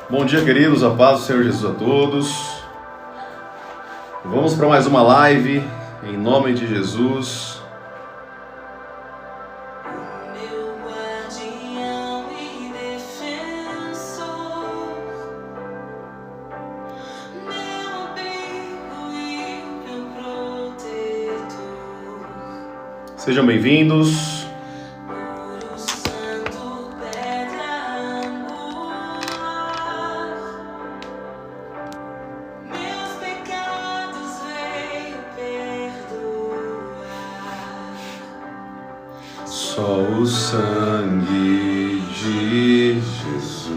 Bom dia, queridos, a paz do Senhor Jesus a todos. Vamos para mais uma live, em nome de Jesus. Meu guardião e defensor, meu abrigo e meu protetor. Sejam bem-vindos. Muro santo, pedra angular, meus pecados veio perdoar. Só o sangue de Jesus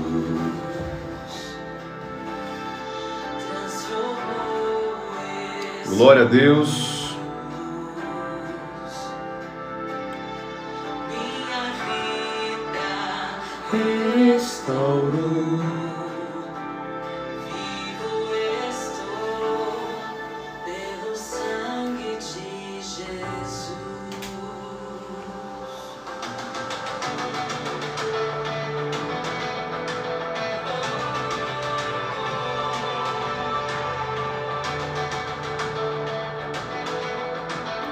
Transformou esse Glória a Deus. minha vida, Restaurou. vivo estou pelo sangue de Jesus.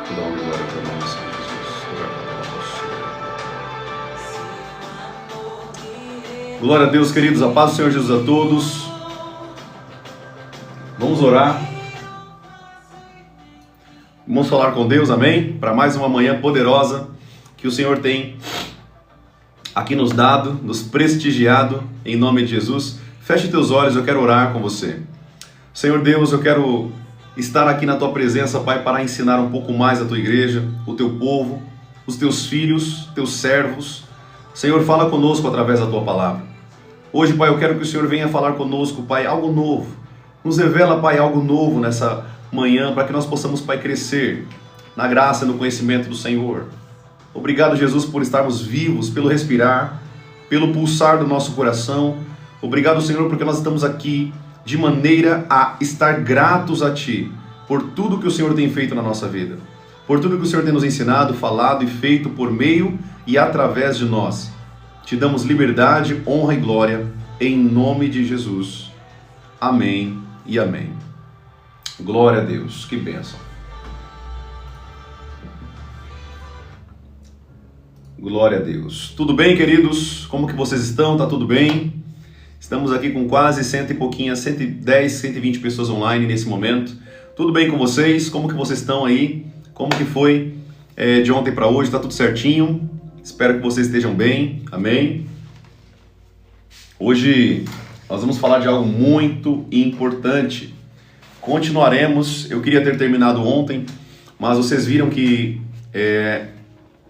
Dá uma glória para nós, Senhor Jesus. Glória a Deus, queridos, a paz do Senhor Jesus a todos. Vamos orar. Vamos falar com Deus, amém? Para mais uma manhã poderosa que o Senhor tem aqui nos dado, nos prestigiado, em nome de Jesus. Feche teus olhos, eu quero orar com você. Senhor Deus, eu quero estar aqui na tua presença, Pai, para ensinar um pouco mais a tua igreja, o teu povo, os teus filhos, teus servos. Senhor, fala conosco através da tua palavra. Hoje, Pai, eu quero que o Senhor venha falar conosco, Pai, algo novo. Nos revela, Pai, algo novo nessa manhã, para que nós possamos, Pai, crescer na graça e no conhecimento do Senhor. Obrigado, Jesus, por estarmos vivos, pelo respirar, pelo pulsar do nosso coração. Obrigado, Senhor, porque nós estamos aqui de maneira a estar gratos a Ti por tudo que o Senhor tem feito na nossa vida, por tudo que o Senhor tem nos ensinado, falado e feito por meio e através de nós. Te damos liberdade, honra e glória, em nome de Jesus. Amém e amém. Glória a Deus, que bênção. Glória a Deus. Tudo bem, queridos? Como que vocês estão? Tá tudo bem? Estamos aqui com quase 100 e pouquinhas, 110, 120 pessoas online nesse momento. Tudo bem com vocês? Como que vocês estão aí? Como que foi de ontem para hoje? Tá tudo certinho? Espero que vocês estejam bem. Amém? Hoje nós vamos falar de algo muito importante. Continuaremos. Eu queria ter terminado ontem, mas vocês viram que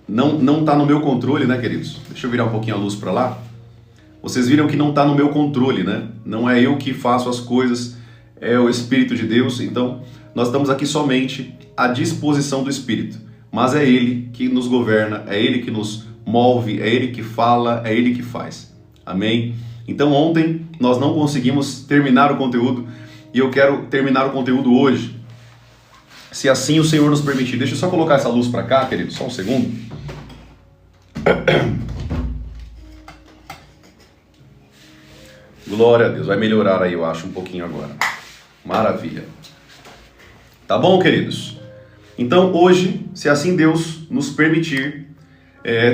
não está no meu controle, né, queridos? Deixa eu virar um pouquinho a luz para lá. Vocês viram que não está no meu controle, né? Não é eu que faço as coisas, é o Espírito de Deus. Então, nós estamos aqui somente à disposição do Espírito. Mas é Ele que nos governa, é Ele que nos move, é Ele que fala, é Ele que faz. Amém? Então, ontem nós não conseguimos terminar o conteúdo e eu quero terminar o conteúdo hoje. Se assim o Senhor nos permitir. Deixa eu só colocar essa luz para cá, querido, só um segundo. Glória a Deus, vai melhorar aí, eu acho, um pouquinho agora. Maravilha. Tá bom, queridos? Então, hoje, se assim Deus nos permitir,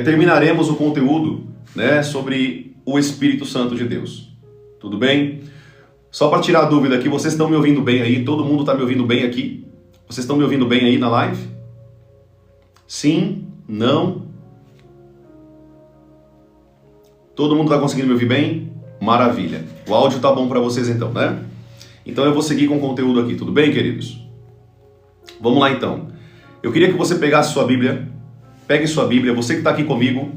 terminaremos o conteúdo, né, sobre o Espírito Santo de Deus. Tudo bem? Só para tirar a dúvida aqui, vocês estão me ouvindo bem aí? Todo mundo está me ouvindo bem aqui? Vocês estão me ouvindo bem aí na live? Sim? Não? Todo mundo está conseguindo me ouvir bem? Maravilha. O áudio tá bom para vocês então, né? Então eu vou seguir com o conteúdo aqui, tudo bem, queridos? Vamos lá então. Eu queria que você pegasse sua Bíblia. Pegue sua Bíblia. Você que está aqui comigo,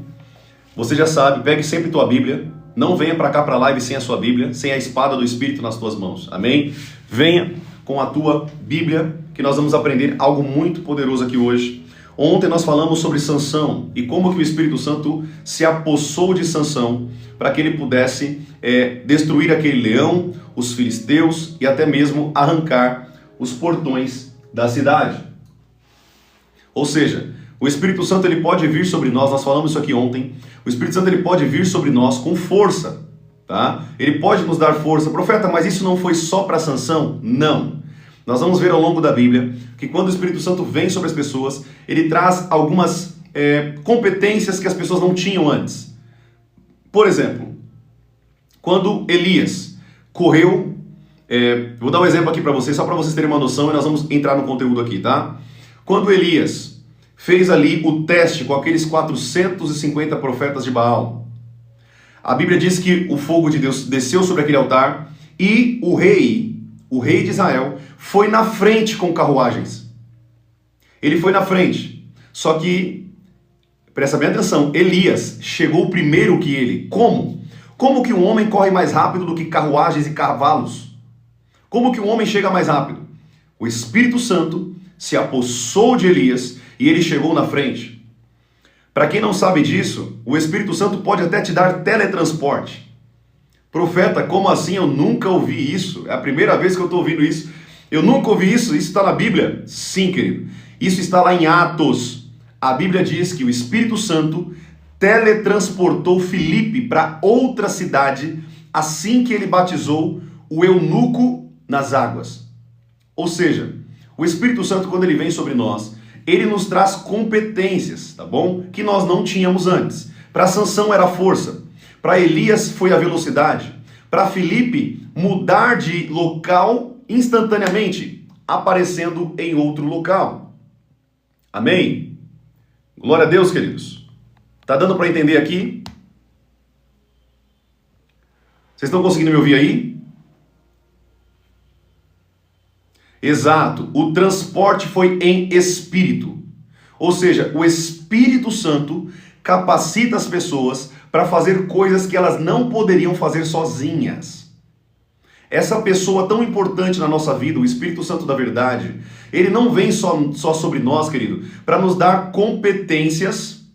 você já sabe, pegue sempre tua Bíblia. Não venha para cá para a live sem a sua Bíblia, sem a espada do Espírito nas tuas mãos. Amém? Venha com a tua Bíblia, que nós vamos aprender algo muito poderoso aqui hoje. Ontem nós falamos sobre Sansão e como que o Espírito Santo se apossou de Sansão para que ele pudesse destruir aquele leão, os filisteus e até mesmo arrancar os portões da cidade. Ou seja, o Espírito Santo ele pode vir sobre nós falamos isso aqui ontem, o Espírito Santo ele pode vir sobre nós com força, tá? Ele pode nos dar força. Profeta, mas isso não foi só para Sansão? Não. Nós vamos ver ao longo da Bíblia que quando o Espírito Santo vem sobre as pessoas, ele traz algumas competências que as pessoas não tinham antes. Por exemplo, quando Elias correu, vou dar um exemplo aqui para vocês, só para vocês terem uma noção, e nós vamos entrar no conteúdo aqui, tá? Quando Elias fez ali o teste com aqueles 450 profetas de Baal, a Bíblia diz que o fogo de Deus desceu sobre aquele altar e o rei de Israel, foi na frente com carruagens. Ele foi na frente. Só que, presta bem atenção, Elias chegou primeiro que ele. Como? Como que um homem corre mais rápido do que carruagens e cavalos? Como que um homem chega mais rápido? O Espírito Santo se apossou de Elias e ele chegou na frente. Para quem não sabe disso, o Espírito Santo pode até te dar teletransporte. Profeta, como assim? Eu nunca ouvi isso. É a primeira vez que eu estou ouvindo isso. Eu nunca ouvi isso. Isso está na Bíblia? Sim, querido. Isso está lá em Atos. A Bíblia diz que o Espírito Santo teletransportou Filipe para outra cidade assim que ele batizou o eunuco nas águas. Ou seja, o Espírito Santo, quando ele vem sobre nós, ele nos traz competências, tá bom? Que nós não tínhamos antes. Para Sansão era a força. Para Elias foi a velocidade. Para Filipe, mudar de local instantaneamente, aparecendo em outro local. Amém? Glória a Deus, queridos. Tá dando para entender aqui? Vocês estão conseguindo me ouvir aí? Exato. O transporte foi em espírito. Ou seja, o Espírito Santo capacita as pessoas para fazer coisas que elas não poderiam fazer sozinhas. Essa pessoa tão importante na nossa vida, o Espírito Santo da verdade, ele não vem só sobre nós, querido, para nos dar competências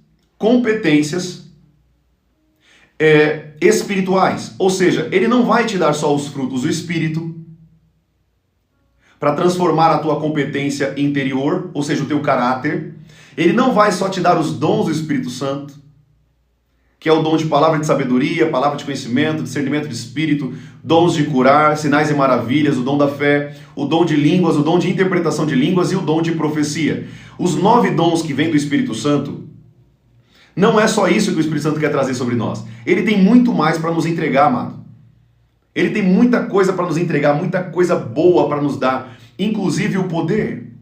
espirituais. Ou seja, ele não vai te dar só os frutos do Espírito para transformar a tua competência interior, ou seja, o teu caráter. Ele não vai só te dar os dons do Espírito Santo, que é o dom de palavra de sabedoria, palavra de conhecimento, discernimento de espírito, dons de curar, sinais e maravilhas, o dom da fé, o dom de línguas, o dom de interpretação de línguas e o dom de profecia. Os 9 dons que vêm do Espírito Santo, não é só isso que o Espírito Santo quer trazer sobre nós. Ele tem muito mais para nos entregar, amado. Ele tem muita coisa para nos entregar, muita coisa boa para nos dar, inclusive o poder.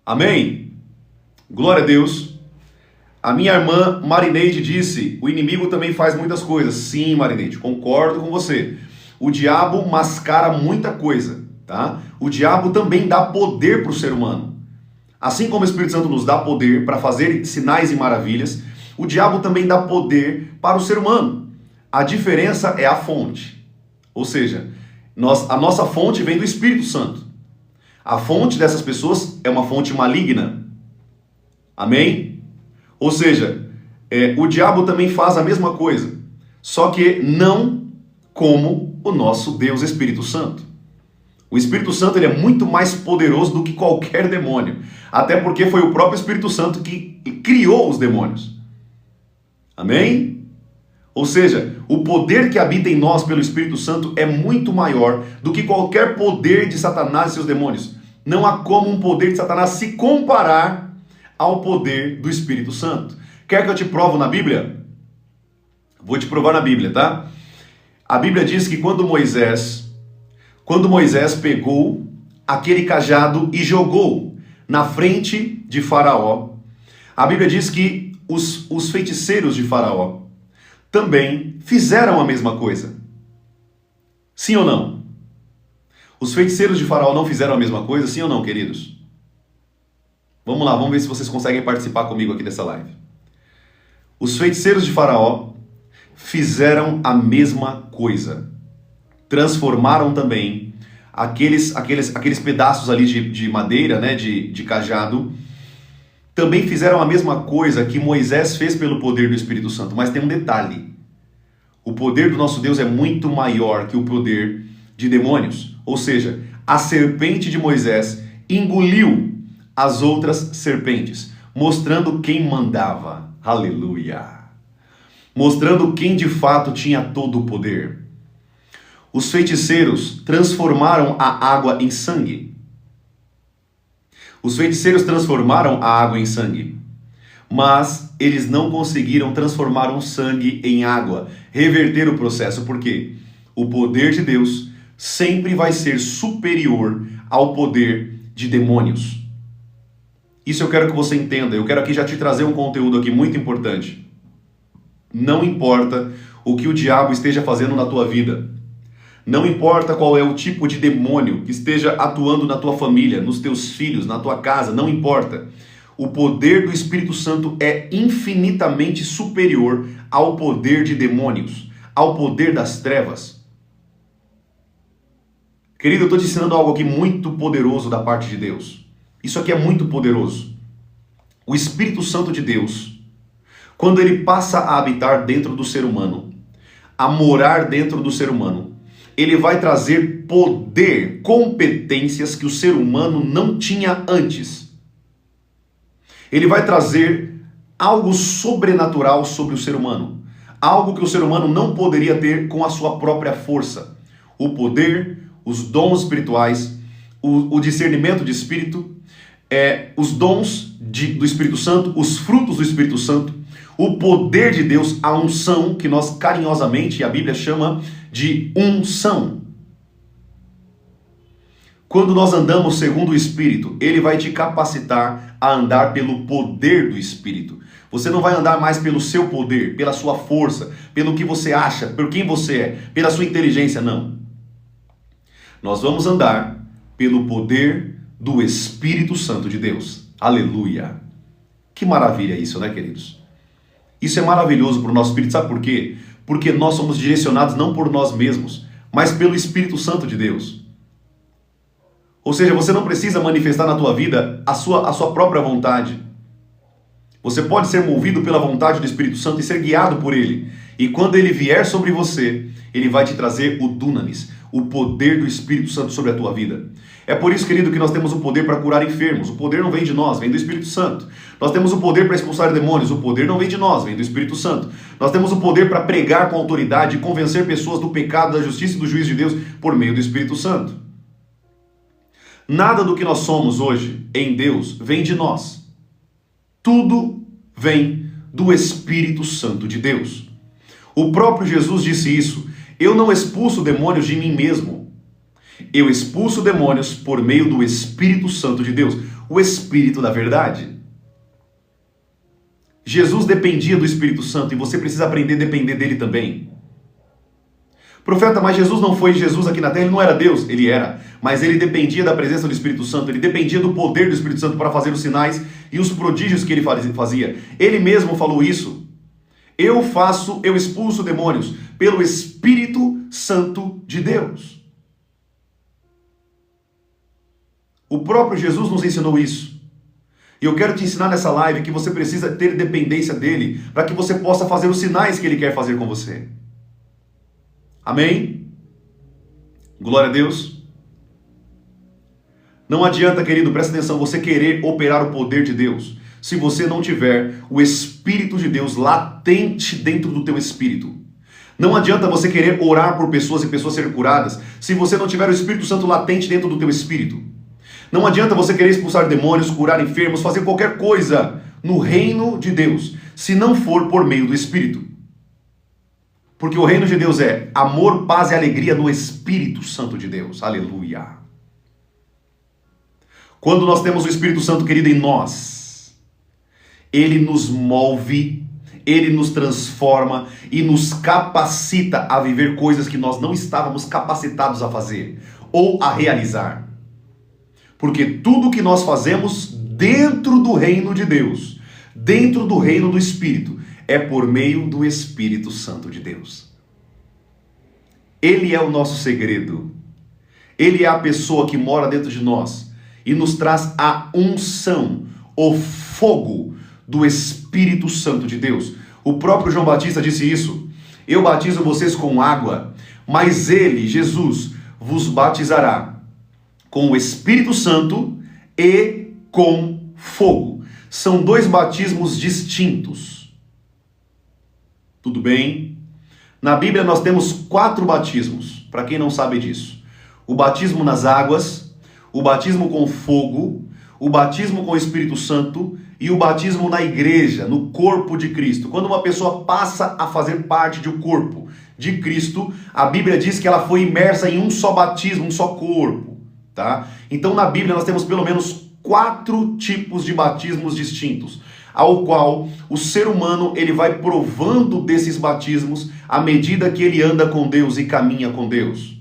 Amém? Glória a Deus. A minha irmã Marineide disse, o inimigo também faz muitas coisas. Sim, Marineide, concordo com você. O diabo mascara muita coisa, tá? O diabo também dá poder para o ser humano. Assim como o Espírito Santo nos dá poder para fazer sinais e maravilhas, o diabo também dá poder para o ser humano. A diferença é a fonte. Ou seja, a nossa fonte vem do Espírito Santo. A fonte dessas pessoas é uma fonte maligna. Amém? Ou seja, o diabo também faz a mesma coisa, só que não como o nosso Deus Espírito Santo. O Espírito Santo ele é muito mais poderoso do que qualquer demônio, até porque foi o próprio Espírito Santo que criou os demônios. Amém? Ou seja, o poder que habita em nós pelo Espírito Santo é muito maior do que qualquer poder de Satanás e seus demônios. Não há como um poder de Satanás se comparar ao poder do Espírito Santo. Quer que eu te provo na Bíblia? Vou te provar na Bíblia, tá? A Bíblia diz que quando Moisés pegou aquele cajado e jogou na frente de Faraó, a Bíblia diz que os feiticeiros de Faraó também fizeram a mesma coisa. Sim ou não? Os feiticeiros de Faraó não fizeram a mesma coisa, sim ou não, queridos? Vamos lá, vamos ver se vocês conseguem participar comigo aqui dessa live. Os feiticeiros de Faraó fizeram a mesma coisa. Transformaram também aqueles pedaços ali de madeira, né, de cajado. Também fizeram a mesma coisa que Moisés fez pelo poder do Espírito Santo. Mas tem um detalhe. O poder do nosso Deus é muito maior que o poder de demônios. Ou seja, a serpente de Moisés engoliu as outras serpentes, mostrando quem mandava. Aleluia! mostrando quem de fato tinha todo o poder. Os feiticeiros transformaram a água em sangue. Os feiticeiros transformaram a água em sangue, mas eles não conseguiram transformar um sangue em água, reverter o processo. Por quê? O poder de Deus sempre vai ser superior ao poder de demônios. Isso eu quero que você entenda. Eu quero aqui já te trazer um conteúdo aqui muito importante. Não importa o que o diabo esteja fazendo na tua vida. Não importa qual é o tipo de demônio que esteja atuando na tua família, nos teus filhos, na tua casa, não importa. O poder do Espírito Santo é infinitamente superior ao poder de demônios, ao poder das trevas. Querido, eu estou te ensinando algo aqui muito poderoso da parte de Deus. Isso aqui é muito poderoso. O Espírito Santo de Deus, quando ele passa a habitar dentro do ser humano, a morar dentro do ser humano, ele vai trazer poder, competências que o ser humano não tinha antes. Ele vai trazer algo sobrenatural sobre o ser humano. Algo que o ser humano não poderia ter com a sua própria força. O poder, os dons espirituais, o discernimento de espírito, os dons do Espírito Santo, os frutos do Espírito Santo, o poder de Deus, a unção, que nós carinhosamente, a Bíblia chama de unção. Quando nós andamos segundo o Espírito, ele vai te capacitar a andar pelo poder do Espírito. Você não vai andar mais pelo seu poder, pela sua força, pelo que você acha, por quem você é, pela sua inteligência, não. Nós vamos andar pelo poder do Espírito Santo de Deus. Aleluia! Que maravilha isso, né, queridos? Isso é maravilhoso para o nosso espírito. Sabe por quê? Porque nós somos direcionados não por nós mesmos, mas pelo Espírito Santo de Deus. Ou seja, você não precisa manifestar na tua vida a sua própria vontade. Você pode ser movido pela vontade do Espírito Santo e ser guiado por ele. E quando ele vier sobre você, ele vai te trazer o dunamis, o poder do Espírito Santo sobre a tua vida. É por isso, querido, que nós temos o poder para curar enfermos. O poder não vem de nós, vem do Espírito Santo. Nós temos o poder para expulsar demônios. O poder não vem de nós, vem do Espírito Santo. Nós temos o poder para pregar com autoridade e convencer pessoas do pecado, da justiça e do juízo de Deus por meio do Espírito Santo. Nada do que nós somos hoje em Deus vem de nós. Tudo vem do Espírito Santo de Deus. O próprio Jesus disse isso. Eu não expulso demônios de mim mesmo. Eu expulso demônios por meio do Espírito Santo de Deus, o Espírito da verdade. Jesus dependia do Espírito Santo e você precisa aprender a depender dele também. Profeta, mas Jesus não foi Jesus aqui na terra, ele não era Deus? Ele era, mas ele dependia da presença do Espírito Santo, ele dependia do poder do Espírito Santo para fazer os sinais e os prodígios que ele fazia. Ele mesmo falou isso. Eu expulso demônios pelo Espírito Santo de Deus. O próprio Jesus nos ensinou isso. E eu quero te ensinar nessa live que você precisa ter dependência dele para que você possa fazer os sinais que ele quer fazer com você. Amém? Glória a Deus. Não adianta, querido, presta atenção, você querer operar o poder de Deus se você não tiver o Espírito de Deus latente dentro do teu espírito. Não adianta você querer orar por pessoas e pessoas serem curadas se você não tiver o Espírito Santo latente dentro do teu espírito. Não adianta você querer expulsar demônios, curar enfermos, fazer qualquer coisa no reino de Deus se não for por meio do Espírito. Porque o reino de Deus é amor, paz e alegria no Espírito Santo de Deus. Aleluia. Quando nós temos o Espírito Santo, querido, em nós, ele nos move, ele nos transforma e nos capacita a viver coisas que nós não estávamos capacitados a fazer ou a realizar. Porque tudo que nós fazemos dentro do reino de Deus, dentro do reino do Espírito, é por meio do Espírito Santo de Deus. Ele é o nosso segredo. Ele é a pessoa que mora dentro de nós e nos traz a unção, o fogo do Espírito Santo de Deus. O próprio João Batista disse isso. Eu batizo vocês com água, mas ele, Jesus, vos batizará com o Espírito Santo e com fogo. São dois batismos distintos. Tudo bem? Na Bíblia nós temos 4 batismos, para quem não sabe disso. O batismo nas águas, o batismo com fogo, o batismo com o Espírito Santo e o batismo na igreja, no corpo de Cristo. Quando uma pessoa passa a fazer parte do corpo de Cristo, a Bíblia diz que ela foi imersa em um só batismo, um só corpo, tá? Então na Bíblia nós temos pelo menos 4 tipos de batismos distintos, ao qual o ser humano ele vai provando desses batismos à medida que ele anda com Deus e caminha com Deus.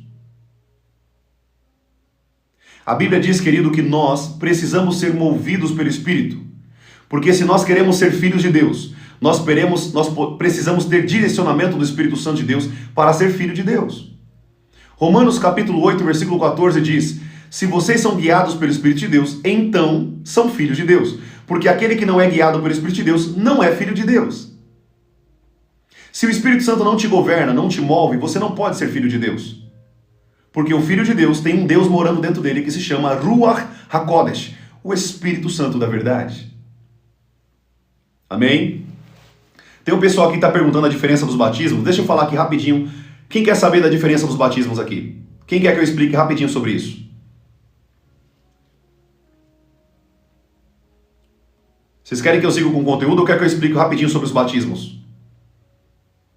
A Bíblia diz, querido, que nós precisamos ser movidos pelo Espírito, porque se nós queremos ser filhos de Deus, nós precisamos ter direcionamento do Espírito Santo de Deus para ser filho de Deus. Romanos capítulo 8, versículo 14 diz: se vocês são guiados pelo Espírito de Deus, então são filhos de Deus. Porque aquele que não é guiado pelo Espírito de Deus não é filho de Deus. Se o Espírito Santo não te governa, não te move, você não pode ser filho de Deus. Porque o Filho de Deus tem um Deus morando dentro dele que se chama Ruach HaKodesh, o Espírito Santo da verdade. Amém? Tem um pessoal aqui que está perguntando a diferença dos batismos. Deixa eu falar aqui rapidinho. Quem quer saber da diferença dos batismos aqui? Quem quer que eu explique rapidinho sobre isso? Vocês querem que eu siga com o conteúdo ou quer que eu explique rapidinho sobre os batismos?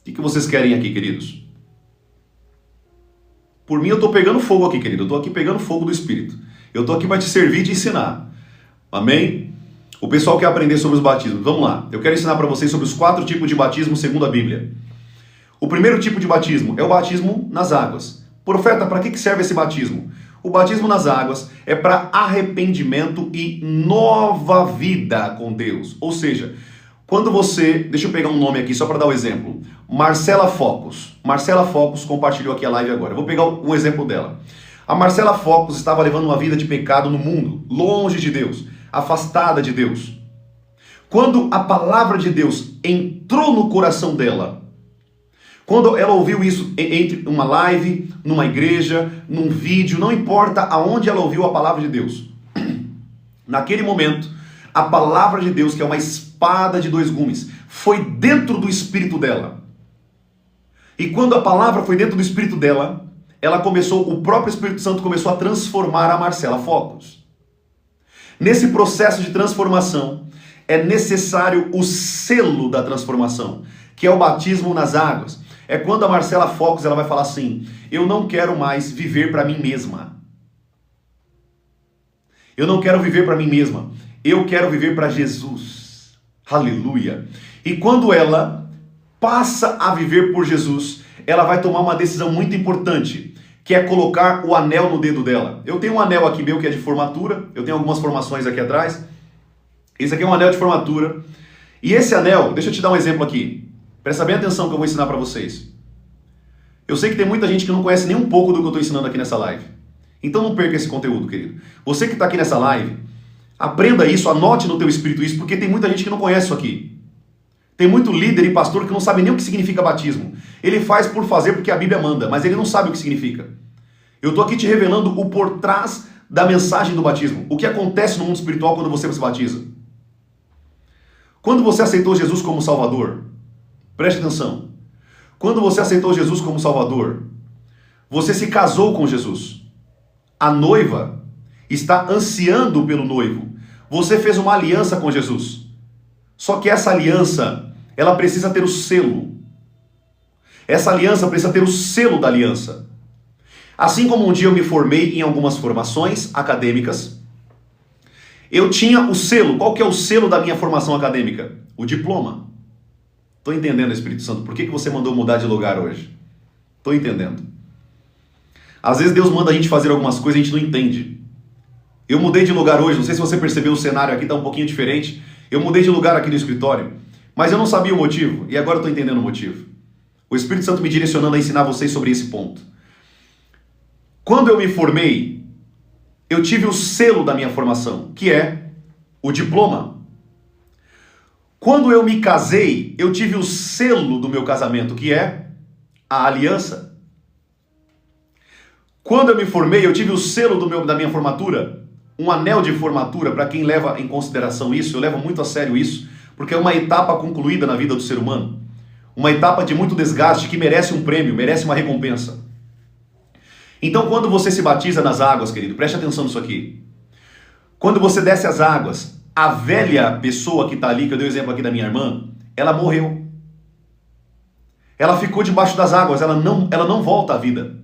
O que vocês querem aqui, queridos? Por mim eu estou pegando fogo aqui, querido. Eu estou aqui pegando fogo do Espírito. Eu estou aqui para te servir e te ensinar. Amém? O pessoal quer aprender sobre os batismos. Vamos lá. Eu quero ensinar para vocês sobre os 4 tipos de batismo segundo a Bíblia. O primeiro tipo de batismo é o batismo nas águas. Profeta, para que serve esse batismo? O batismo nas águas é para arrependimento e nova vida com Deus. Ou seja, quando você... Deixa eu pegar um nome aqui só para dar um exemplo. Marcela Focus. Marcela Focus compartilhou aqui a live agora. Eu vou pegar um exemplo dela. A Marcela Focus estava levando uma vida de pecado no mundo, longe de Deus, afastada de Deus. Quando a palavra de Deus entrou no coração dela, quando ela ouviu isso entre uma live, numa igreja, num vídeo, não importa aonde ela ouviu a palavra de Deus. Naquele momento, a palavra de Deus, que é uma espada de 2 gumes, foi dentro do espírito dela. E quando a palavra foi dentro do espírito dela, o próprio Espírito Santo começou a transformar a Marcela Focus. Nesse processo de transformação, é necessário o selo da transformação, que é o batismo nas águas. É quando a Marcela Focus ela vai falar assim: eu não quero mais viver para mim mesma. Eu não quero viver para mim mesma. Eu quero viver para Jesus. Aleluia. E quando ela passa a viver por Jesus, ela vai tomar uma decisão muito importante, que é colocar o anel no dedo dela. Eu tenho um anel aqui meu que é de formatura. Eu tenho algumas formações aqui atrás. Esse aqui é um anel de formatura. E esse anel, deixa eu te dar um exemplo aqui. Presta bem atenção que eu vou ensinar para vocês. Eu sei que tem muita gente que não conhece nem um pouco do que eu estou ensinando aqui nessa live. Então não perca esse conteúdo, querido. Você que está aqui nessa live, aprenda isso, anote no teu espírito isso, porque tem muita gente que não conhece isso aqui. Tem muito líder e pastor que não sabe nem o que significa batismo. Ele faz por fazer porque a Bíblia manda, mas ele não sabe o que significa. Eu estou aqui te revelando o por trás da mensagem do batismo. O que acontece no mundo espiritual quando você se batiza. Quando você aceitou Jesus como Salvador, preste atenção. Quando você aceitou Jesus como Salvador, você se casou com Jesus. A noiva está ansiando pelo noivo. Você fez uma aliança com Jesus. Só que essa aliança, ela precisa ter o selo. Essa aliança precisa ter o selo da aliança. Assim como um dia eu me formei em algumas formações acadêmicas, eu tinha o selo. Qual que é o selo da minha formação acadêmica? O diploma. Estou entendendo, Espírito Santo, por que você mandou mudar de lugar hoje? Estou entendendo. Às vezes Deus manda a gente fazer algumas coisas e a gente não entende. Eu mudei de lugar hoje, não sei se você percebeu, o cenário aqui está um pouquinho diferente. Eu mudei de lugar aqui no escritório, mas eu não sabia o motivo, e agora eu estou entendendo o motivo. O Espírito Santo me direcionando a ensinar vocês sobre esse ponto. Quando eu me formei, eu tive o selo da minha formação, que é o diploma. Quando eu me casei, eu tive o selo do meu casamento, que é a aliança. Quando eu me formei, eu tive o selo da minha formatura, um anel de formatura. Para quem leva em consideração isso, eu levo muito a sério isso, porque é uma etapa concluída na vida do ser humano. uma etapa de muito desgaste que merece um prêmio, merece uma recompensa. Então, quando você se batiza nas águas, querido, preste atenção nisso aqui. Quando você desce as águas, a velha pessoa que está ali, que eu dei o exemplo aqui da minha irmã, ela morreu. Ela ficou debaixo das águas, ela não volta à vida.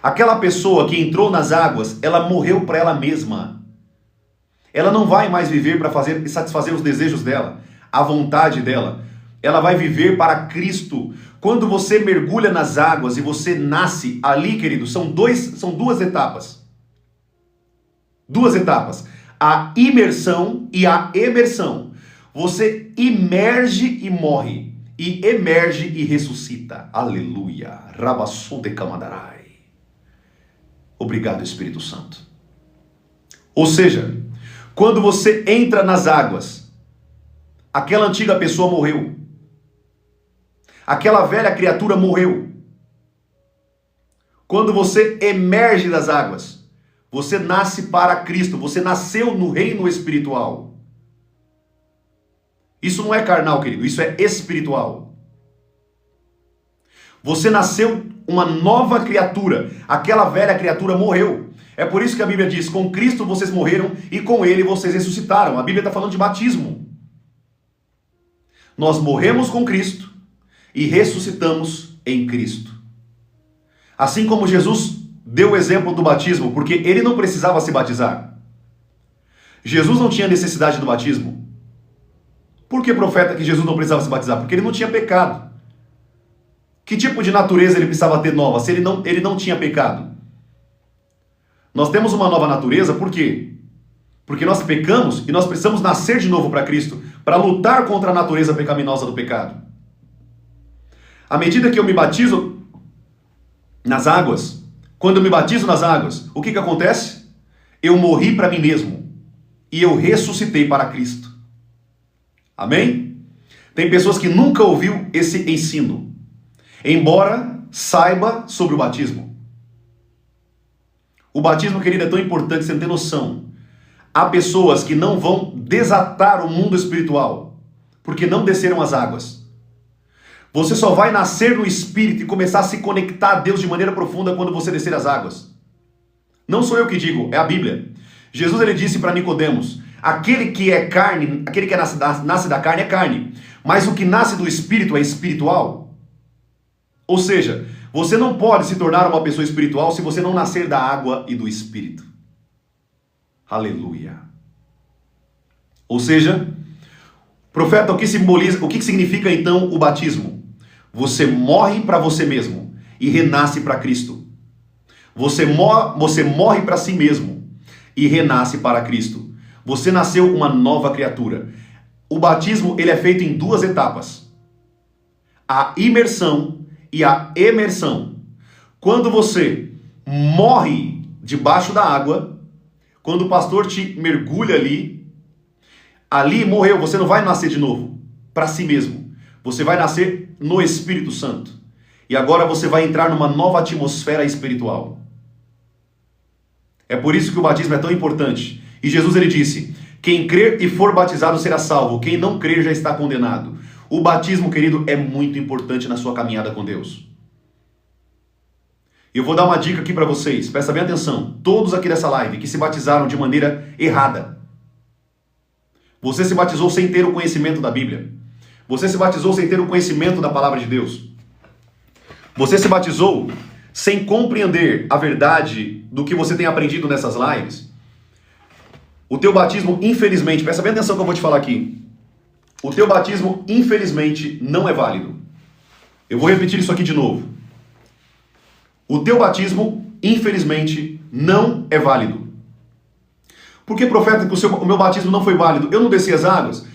Aquela pessoa que entrou nas águas, ela morreu para ela mesma. Ela não vai mais viver para satisfazer os desejos dela, a vontade dela. Ela vai viver para Cristo. Quando você mergulha nas águas e você nasce ali, querido, são duas etapas. Duas etapas. A imersão e a emersão. Você imerge e morre. E emerge e ressuscita. Aleluia. Rabassou de Kamadarai. Obrigado, Espírito Santo. Ou seja, quando você entra nas águas, aquela antiga pessoa morreu. Aquela velha criatura morreu. Quando você emerge das águas, você nasce para Cristo. Você nasceu no reino espiritual. Isso não é carnal, querido. Isso é espiritual. Você nasceu uma nova criatura. Aquela velha criatura morreu. É por isso que a Bíblia diz, com Cristo vocês morreram e com Ele vocês ressuscitaram. A Bíblia está falando de batismo. Nós morremos com Cristo e ressuscitamos em Cristo. Assim como Jesus deu o exemplo do batismo, porque Ele não precisava se batizar. Jesus não tinha necessidade do batismo. Por que, profeta, que Jesus não precisava se batizar? Porque Ele não tinha pecado. Que tipo de natureza Ele precisava ter nova, se Ele não tinha pecado? Nós temos uma nova natureza, por quê? Porque nós pecamos e nós precisamos nascer de novo para Cristo, para lutar contra a natureza pecaminosa do pecado. À medida que eu me batizo nas águas, quando eu me batizo nas águas, o que acontece? Eu morri para mim mesmo e eu ressuscitei para Cristo. Amém? Tem pessoas que nunca ouviu esse ensino, embora saiba sobre o batismo. O batismo, querido, é tão importante, você não tem noção. Há pessoas que não vão desatar o mundo espiritual, porque não desceram as águas. Você só vai nascer no Espírito e começar a se conectar a Deus de maneira profunda quando você descer as águas. Não sou eu que digo, é a Bíblia. Jesus, ele disse para Nicodemos, aquele que é carne, aquele que nasce da carne é carne, mas o que nasce do Espírito é espiritual. Ou seja, você não pode se tornar uma pessoa espiritual se você não nascer da água e do Espírito. Aleluia. Ou seja, profeta, o que significa então o batismo? Você morre para você mesmo e renasce para Cristo. Você morre para si mesmo e renasce para Cristo. Você nasceu uma nova criatura. O batismo, ele é feito em duas etapas. A imersão e a emersão. Quando você morre debaixo da água, quando o pastor te mergulha ali morreu, você não vai nascer de novo para si mesmo. Você vai nascer no Espírito Santo. E agora você vai entrar numa nova atmosfera espiritual. É por isso que o batismo é tão importante. E Jesus, ele disse, quem crer e for batizado será salvo, quem não crer já está condenado. O batismo, querido, é muito importante na sua caminhada com Deus. Eu vou dar uma dica aqui para vocês, presta bem atenção. Todos aqui dessa live que se batizaram de maneira errada. Você se batizou sem ter o conhecimento da Bíblia. Você se batizou sem ter o conhecimento da palavra de Deus. Você se batizou sem compreender a verdade do que você tem aprendido nessas lives. O teu batismo, infelizmente, presta bem atenção que eu vou te falar aqui. O teu batismo, infelizmente, não é válido. Eu vou repetir isso aqui de novo. O teu batismo, infelizmente, não é válido. Por que, profeta, que o meu batismo não foi válido? Eu não desci as águas?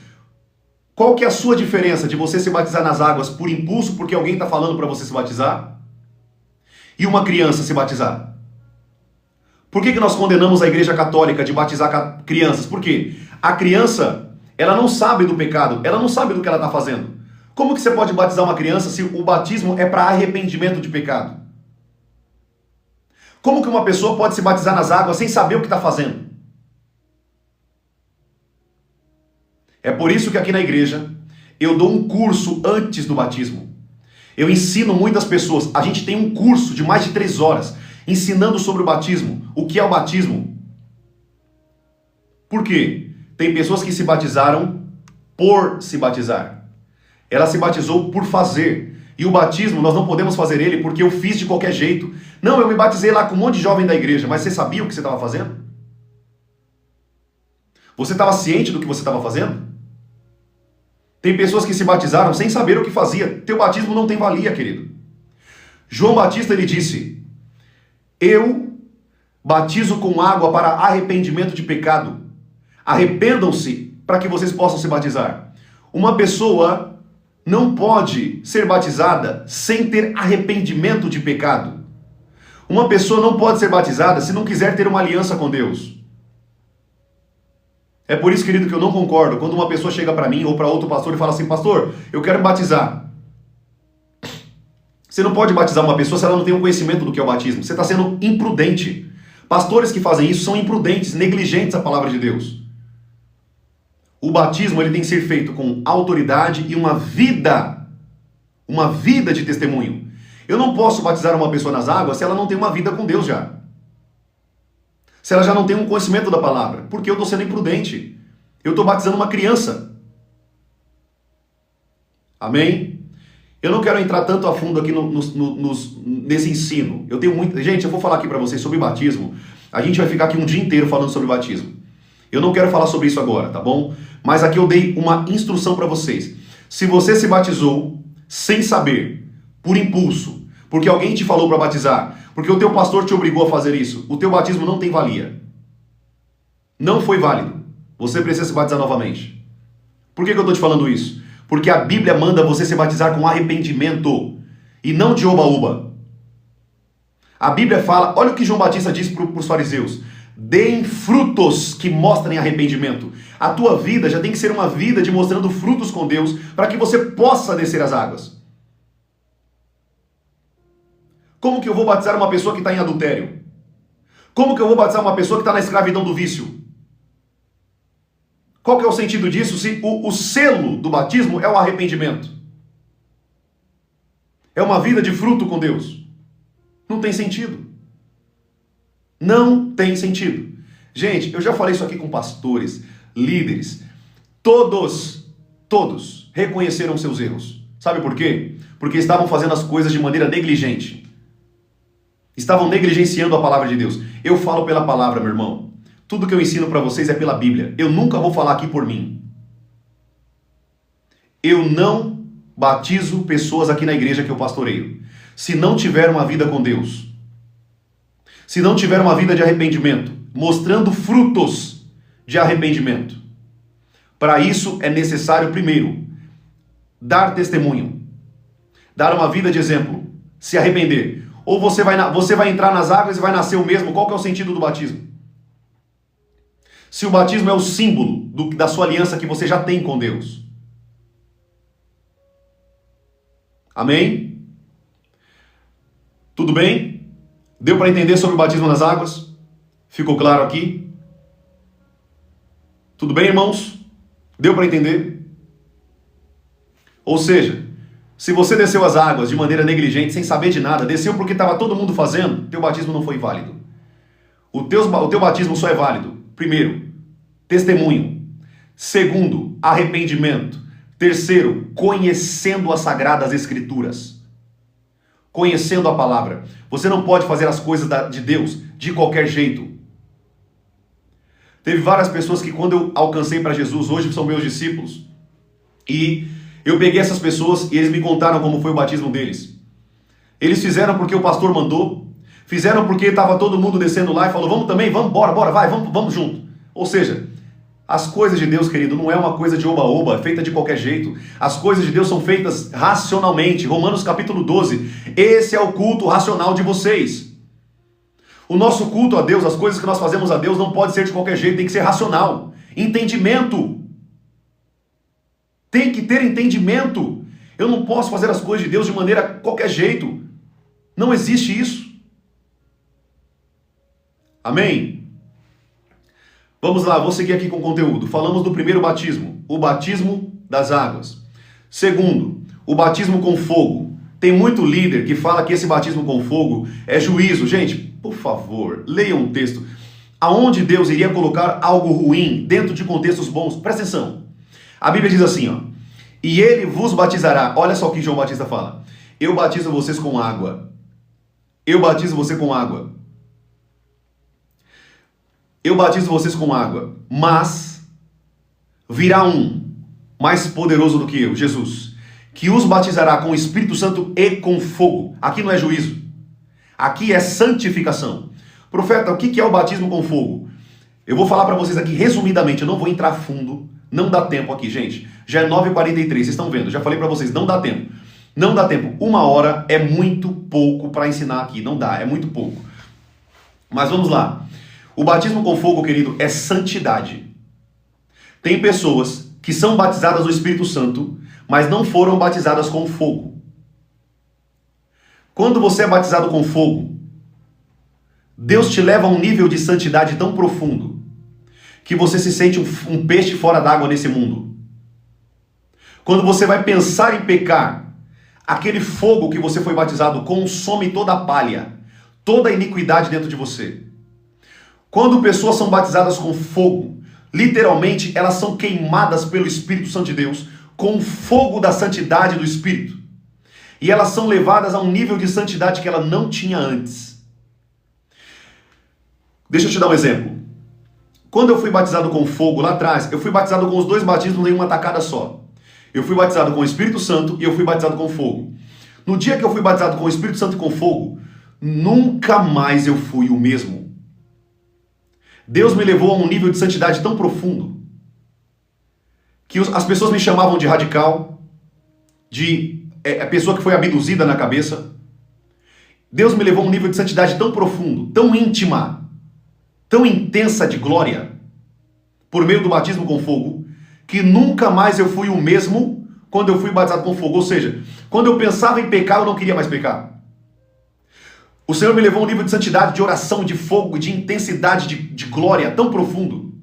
Qual que é a sua diferença de você se batizar nas águas por impulso, porque alguém está falando para você se batizar, e uma criança se batizar? Por que nós condenamos a Igreja Católica de batizar crianças? Por quê? A criança, ela não sabe do pecado, ela não sabe do que ela está fazendo. Como que você pode batizar uma criança se o batismo é para arrependimento de pecado? Como que uma pessoa pode se batizar nas águas sem saber o que está fazendo? É por isso que aqui na igreja eu dou um curso antes do batismo. Eu ensino muitas pessoas. A gente tem um curso de mais de 3 horas ensinando sobre o batismo. O que é o batismo? Por quê? Tem pessoas que se batizaram por se batizar. Ela se batizou por fazer. E o batismo, nós não podemos fazer ele porque eu fiz de qualquer jeito. Não, eu me batizei lá com um monte de jovem da igreja, mas você sabia o que você estava fazendo? Você estava ciente do que você estava fazendo? Tem pessoas que se batizaram sem saber o que fazia. Teu batismo não tem valia, querido. João Batista, ele disse: eu batizo com água para arrependimento de pecado. Arrependam-se para que vocês possam se batizar. Uma pessoa não pode ser batizada sem ter arrependimento de pecado. Uma pessoa não pode ser batizada se não quiser ter uma aliança com Deus. É por isso, querido, que eu não concordo quando uma pessoa chega para mim ou para outro pastor e fala assim: pastor, eu quero batizar. Você não pode batizar uma pessoa se ela não tem um conhecimento do que é o batismo. Você está sendo imprudente. Pastores que fazem isso são imprudentes, negligentes à palavra de Deus. O batismo ele tem que ser feito com autoridade e uma vida de testemunho. Eu não posso batizar uma pessoa nas águas se ela não tem uma vida com Deus já. Se ela já não tem um conhecimento da palavra, porque eu estou sendo imprudente. Eu estou batizando uma criança. Amém? Eu não quero entrar tanto a fundo aqui nesse ensino. Eu tenho muito... Gente, eu vou falar aqui para vocês sobre batismo. A gente vai ficar aqui um dia inteiro falando sobre batismo. Eu não quero falar sobre isso agora, tá bom? Mas aqui eu dei uma instrução para vocês. Se você se batizou sem saber, por impulso, porque alguém te falou para batizar, porque o teu pastor te obrigou a fazer isso, o teu batismo não tem valia. Não foi válido. Você precisa se batizar novamente. Por que eu estou te falando isso? Porque a Bíblia manda você se batizar com arrependimento e não de oba-oba. A Bíblia fala, olha o que João Batista disse para os fariseus: deem frutos que mostrem arrependimento. A tua vida já tem que ser uma vida de mostrando frutos com Deus para que você possa descer as águas. Como que eu vou batizar uma pessoa que está em adultério? Como que eu vou batizar uma pessoa que está na escravidão do vício? Qual que é o sentido disso se o selo do batismo é o arrependimento? É uma vida de fruto com Deus. Não tem sentido. Não tem sentido. Gente, eu já falei isso aqui com pastores, líderes. Todos reconheceram seus erros. Sabe por quê? Porque estavam fazendo as coisas de maneira negligente. Estavam negligenciando a palavra de Deus. Eu falo pela palavra, meu irmão. Tudo que eu ensino para vocês é pela Bíblia. Eu nunca vou falar aqui por mim. Eu não batizo pessoas aqui na igreja que eu pastoreio se não tiver uma vida com Deus. Se não tiver uma vida de arrependimento, mostrando frutos de arrependimento. Para isso é necessário, primeiro, dar testemunho. Dar uma vida de exemplo. Se arrepender. Ou você vai entrar nas águas e vai nascer o mesmo. Qual que é o sentido do batismo? Se o batismo é o símbolo da sua aliança que você já tem com Deus. Amém? Tudo bem? Deu para entender sobre o batismo nas águas? Ficou claro aqui? Tudo bem, irmãos? Deu para entender? Ou seja, se você desceu as águas de maneira negligente, sem saber de nada, desceu porque estava todo mundo fazendo, teu batismo não foi válido. O teu batismo só é válido, primeiro, testemunho. Segundo, arrependimento. Terceiro, conhecendo as sagradas escrituras. Conhecendo a palavra. Você não pode fazer as coisas de Deus de qualquer jeito. Teve várias pessoas que quando eu alcancei para Jesus, hoje são meus discípulos, e eu peguei essas pessoas e eles me contaram como foi o batismo deles. Eles fizeram porque o pastor mandou, fizeram porque estava todo mundo descendo lá e falou: vamos também, vamos, bora, vai, vamos junto. Ou seja, as coisas de Deus, querido, não é uma coisa de oba-oba, feita de qualquer jeito. As coisas de Deus são feitas racionalmente. Romanos capítulo 12. Esse é o culto racional de vocês. O nosso culto a Deus, as coisas que nós fazemos a Deus não pode ser de qualquer jeito, tem que ser racional. Entendimento. Tem que ter entendimento. Eu não posso fazer as coisas de Deus de maneira qualquer jeito. Não existe isso. Amém? Vamos lá, vou seguir aqui com o conteúdo. Falamos do primeiro batismo, o batismo das águas. Segundo, o batismo com fogo. Tem muito líder que fala que esse batismo com fogo é juízo. Gente, por favor, leiam o texto. Aonde Deus iria colocar algo ruim dentro de contextos bons? Presta atenção. A Bíblia diz assim, ó. E ele vos batizará. Olha só o que João Batista fala. Eu batizo vocês com água. Eu batizo você com água. Eu batizo vocês com água. Mas virá um mais poderoso do que eu, Jesus, que os batizará com o Espírito Santo e com fogo. Aqui não é juízo. Aqui é santificação. Profeta, o que é o batismo com fogo? Eu vou falar para vocês aqui resumidamente, eu não vou entrar fundo, não dá tempo aqui, gente. Já é 9h43, vocês estão vendo, já falei para vocês, não dá tempo. Não dá tempo. 1 hora é muito pouco para ensinar aqui, não dá, é muito pouco. Mas vamos lá. O batismo com fogo, querido, é santidade. Tem pessoas que são batizadas no Espírito Santo, mas não foram batizadas com fogo. Quando você é batizado com fogo, Deus te leva a um nível de santidade tão profundo que você se sente um peixe fora d'água nesse mundo. Quando você vai pensar em pecar, aquele fogo que você foi batizado consome toda a palha, toda a iniquidade dentro de você. Quando pessoas são batizadas com fogo, literalmente elas são queimadas pelo Espírito Santo de Deus com o fogo da santidade do Espírito. E elas são levadas a um nível de santidade que ela não tinha antes. Deixa eu te dar um exemplo. Quando eu fui batizado com fogo lá atrás, eu fui batizado com os dois batismos em uma tacada só. Eu fui batizado com o Espírito Santo e eu fui batizado com fogo. No dia que eu fui batizado com o Espírito Santo e com fogo, nunca mais eu fui o mesmo. Deus me levou a um nível de santidade tão profundo que as pessoas me chamavam de radical, de a pessoa que foi abduzida na cabeça. Deus me levou a um nível de santidade tão profundo, tão íntima, tão intensa de glória, por meio do batismo com fogo, que nunca mais eu fui o mesmo quando eu fui batizado com fogo. Ou seja, quando eu pensava em pecar, eu não queria mais pecar. O Senhor me levou a um nível de santidade, de oração, de fogo, de intensidade, de glória tão profundo,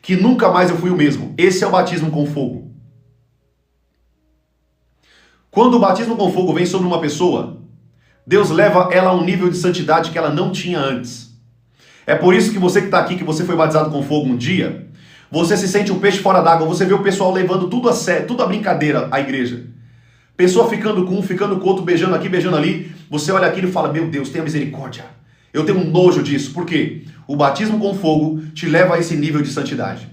que nunca mais eu fui o mesmo. Esse é o batismo com fogo. Quando o batismo com fogo vem sobre uma pessoa, Deus leva ela a um nível de santidade que ela não tinha antes. É por isso que você que está aqui, que você foi batizado com fogo um dia, você se sente um peixe fora d'água, você vê o pessoal levando tudo a sério, tudo a brincadeira, a igreja. Pessoa ficando com um, ficando com o outro, beijando aqui, beijando ali. Você olha aquilo e fala, meu Deus, tenha misericórdia. Eu tenho um nojo disso. Por quê? O batismo com fogo te leva a esse nível de santidade.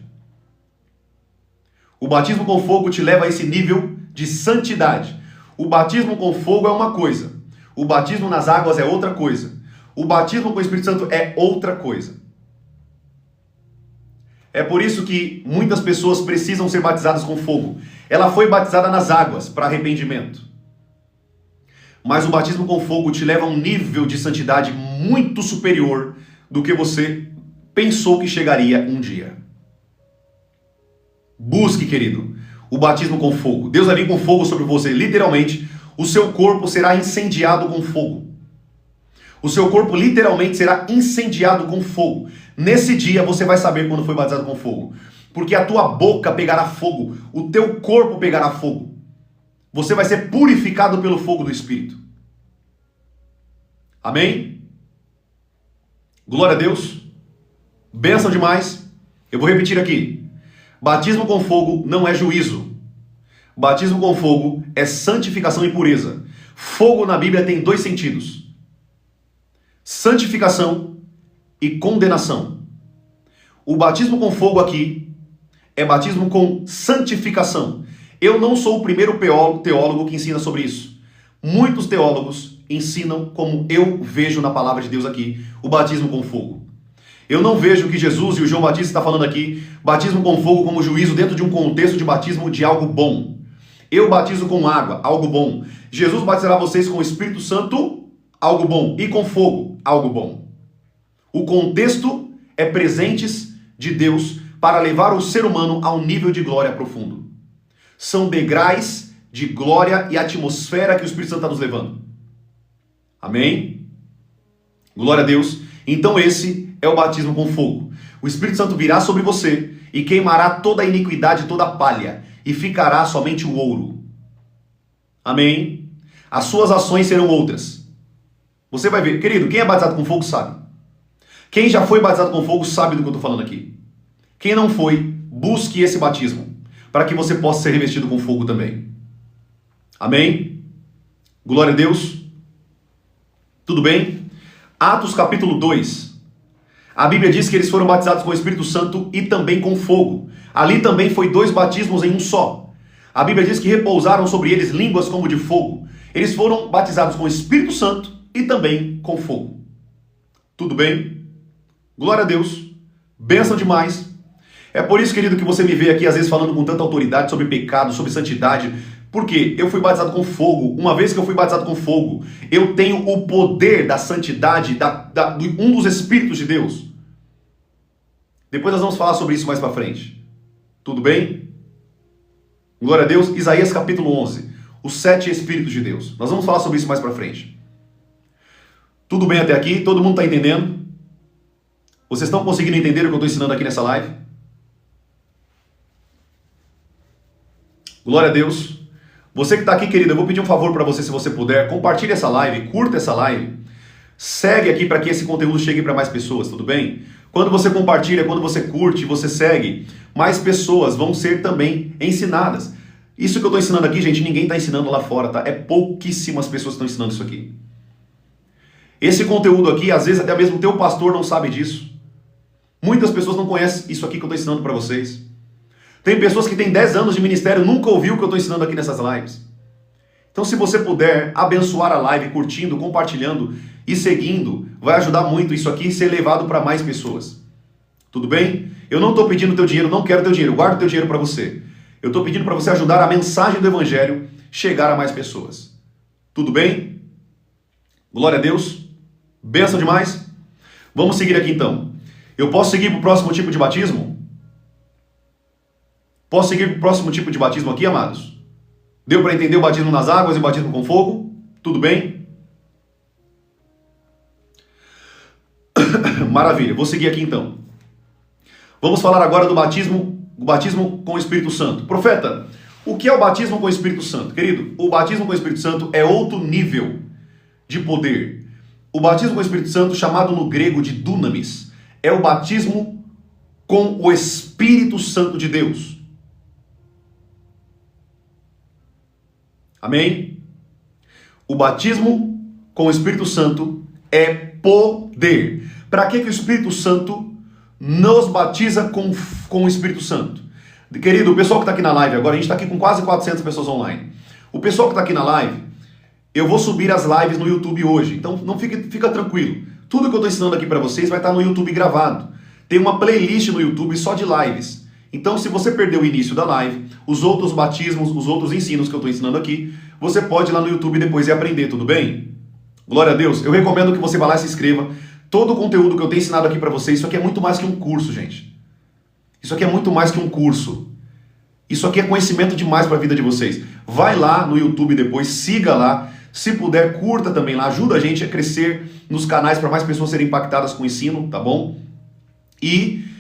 O batismo com fogo te leva a esse nível de santidade. O batismo com fogo é uma coisa. O batismo nas águas é outra coisa. O batismo com o Espírito Santo é outra coisa. É por isso que muitas pessoas precisam ser batizadas com fogo. Ela foi batizada nas águas para arrependimento. Mas o batismo com fogo te leva a um nível de santidade muito superior do que você pensou que chegaria um dia. Busque, querido, o batismo com fogo. Deus vai vir com fogo sobre você. Literalmente, o seu corpo será incendiado com fogo. O seu corpo literalmente será incendiado com fogo. Nesse dia você vai saber quando foi batizado com fogo. Porque a tua boca pegará fogo. O teu corpo pegará fogo. Você vai ser purificado pelo fogo do Espírito. Amém? Glória a Deus. Bênção demais. Eu vou repetir aqui. Batismo com fogo não é juízo. Batismo com fogo é santificação e pureza. Fogo na Bíblia tem dois sentidos: santificação e condenação. O batismo com fogo aqui é batismo com santificação. Eu não sou o primeiro teólogo que ensina sobre isso. Muitos teólogos ensinam como eu vejo na palavra de Deus aqui, o batismo com fogo. Eu não vejo que Jesus e o João Batista estão falando aqui, batismo com fogo como juízo dentro de um contexto de batismo de algo bom. Eu batizo com água, algo bom. Jesus batizará vocês com o Espírito Santo, algo bom. E com fogo, algo bom. O contexto é presentes de Deus para levar o ser humano a um nível de glória profundo. São degraus de glória e atmosfera que o Espírito Santo está nos levando. Amém? Glória a Deus. Então esse é o batismo com fogo. O Espírito Santo virá sobre você e queimará toda a iniquidade, toda a palha, e ficará somente o ouro. Amém? As suas ações serão outras. Você vai ver. Querido, quem é batizado com fogo sabe. Quem já foi batizado com fogo sabe do que eu estou falando aqui. Quem não foi, busque esse batismo, para que você possa ser revestido com fogo também. Amém? Glória a Deus. Tudo bem? Atos capítulo 2. A Bíblia diz que eles foram batizados com o Espírito Santo e também com fogo. Ali também foi 2 batismos em um só. A Bíblia diz que repousaram sobre eles línguas como de fogo. Eles foram batizados com o Espírito Santo e também com fogo. Tudo bem? Glória a Deus. Bênção demais. É por isso, querido, que você me vê aqui às vezes falando com tanta autoridade sobre pecado, sobre santidade. Porque eu fui batizado com fogo. Uma vez que eu fui batizado com fogo, eu tenho o poder da santidade, de um dos Espíritos de Deus. Depois nós vamos falar sobre isso mais para frente. Tudo bem? Glória a Deus. Isaías capítulo 11. Os 7 Espíritos de Deus. Nós vamos falar sobre isso mais para frente. Tudo bem até aqui? Todo mundo está entendendo? Vocês estão conseguindo entender o que eu estou ensinando aqui nessa live? Glória a Deus. Você que está aqui, querido, eu vou pedir um favor para você, se você puder. Compartilhe essa live, curta essa live. Segue aqui para que esse conteúdo chegue para mais pessoas, tudo bem? Quando você compartilha, quando você curte, você segue, mais pessoas vão ser também ensinadas. Isso que eu estou ensinando aqui, gente, ninguém está ensinando lá fora, tá? É pouquíssimas pessoas que estão ensinando isso aqui. Esse conteúdo aqui, às vezes até mesmo o teu pastor não sabe disso. Muitas pessoas não conhecem isso aqui que eu estou ensinando para vocês. Tem pessoas que têm 10 anos de ministério, nunca ouviu o que eu estou ensinando aqui nessas lives. Então, se você puder abençoar a live, curtindo, compartilhando e seguindo, vai ajudar muito isso aqui ser levado para mais pessoas. Tudo bem? Eu não estou pedindo teu dinheiro, não quero teu dinheiro, guarda teu dinheiro para você. Eu estou pedindo para você ajudar a mensagem do Evangelho chegar a mais pessoas. Tudo bem? Glória a Deus. Bênção demais. Vamos seguir aqui então. Eu posso seguir para o próximo tipo de batismo? Posso seguir para o próximo tipo de batismo aqui, amados? Deu para entender o batismo nas águas e o batismo com fogo? Tudo bem? Maravilha, vou seguir aqui então. Vamos falar agora do batismo com o Espírito Santo. Profeta, o que é o batismo com o Espírito Santo? Querido, o batismo com o Espírito Santo é outro nível de poder. O batismo com o Espírito Santo, chamado no grego de dunamis, é o batismo com o Espírito Santo de Deus. Amém? O batismo com o Espírito Santo é poder. Para que o Espírito Santo nos batiza com o Espírito Santo? Querido, o pessoal que está aqui na live agora, a gente está aqui com quase 400 pessoas online. O pessoal que está aqui na live, eu vou subir as lives no YouTube hoje. Então não fica tranquilo. Tudo que eu estou ensinando aqui para vocês vai estar no YouTube gravado. Tem uma playlist no YouTube só de lives. Então, se você perdeu o início da live, os outros batismos, os outros ensinos que eu estou ensinando aqui, você pode ir lá no YouTube depois e aprender, tudo bem? Glória a Deus. Eu recomendo que você vá lá e se inscreva. Todo o conteúdo que eu tenho ensinado aqui para vocês, isso aqui é muito mais que um curso, gente. Isso aqui é muito mais que um curso. Isso aqui é conhecimento demais para a vida de vocês. Vai lá no YouTube depois, siga lá. Se puder, curta também lá. Ajuda a gente a crescer nos canais para mais pessoas serem impactadas com o ensino, tá bom? E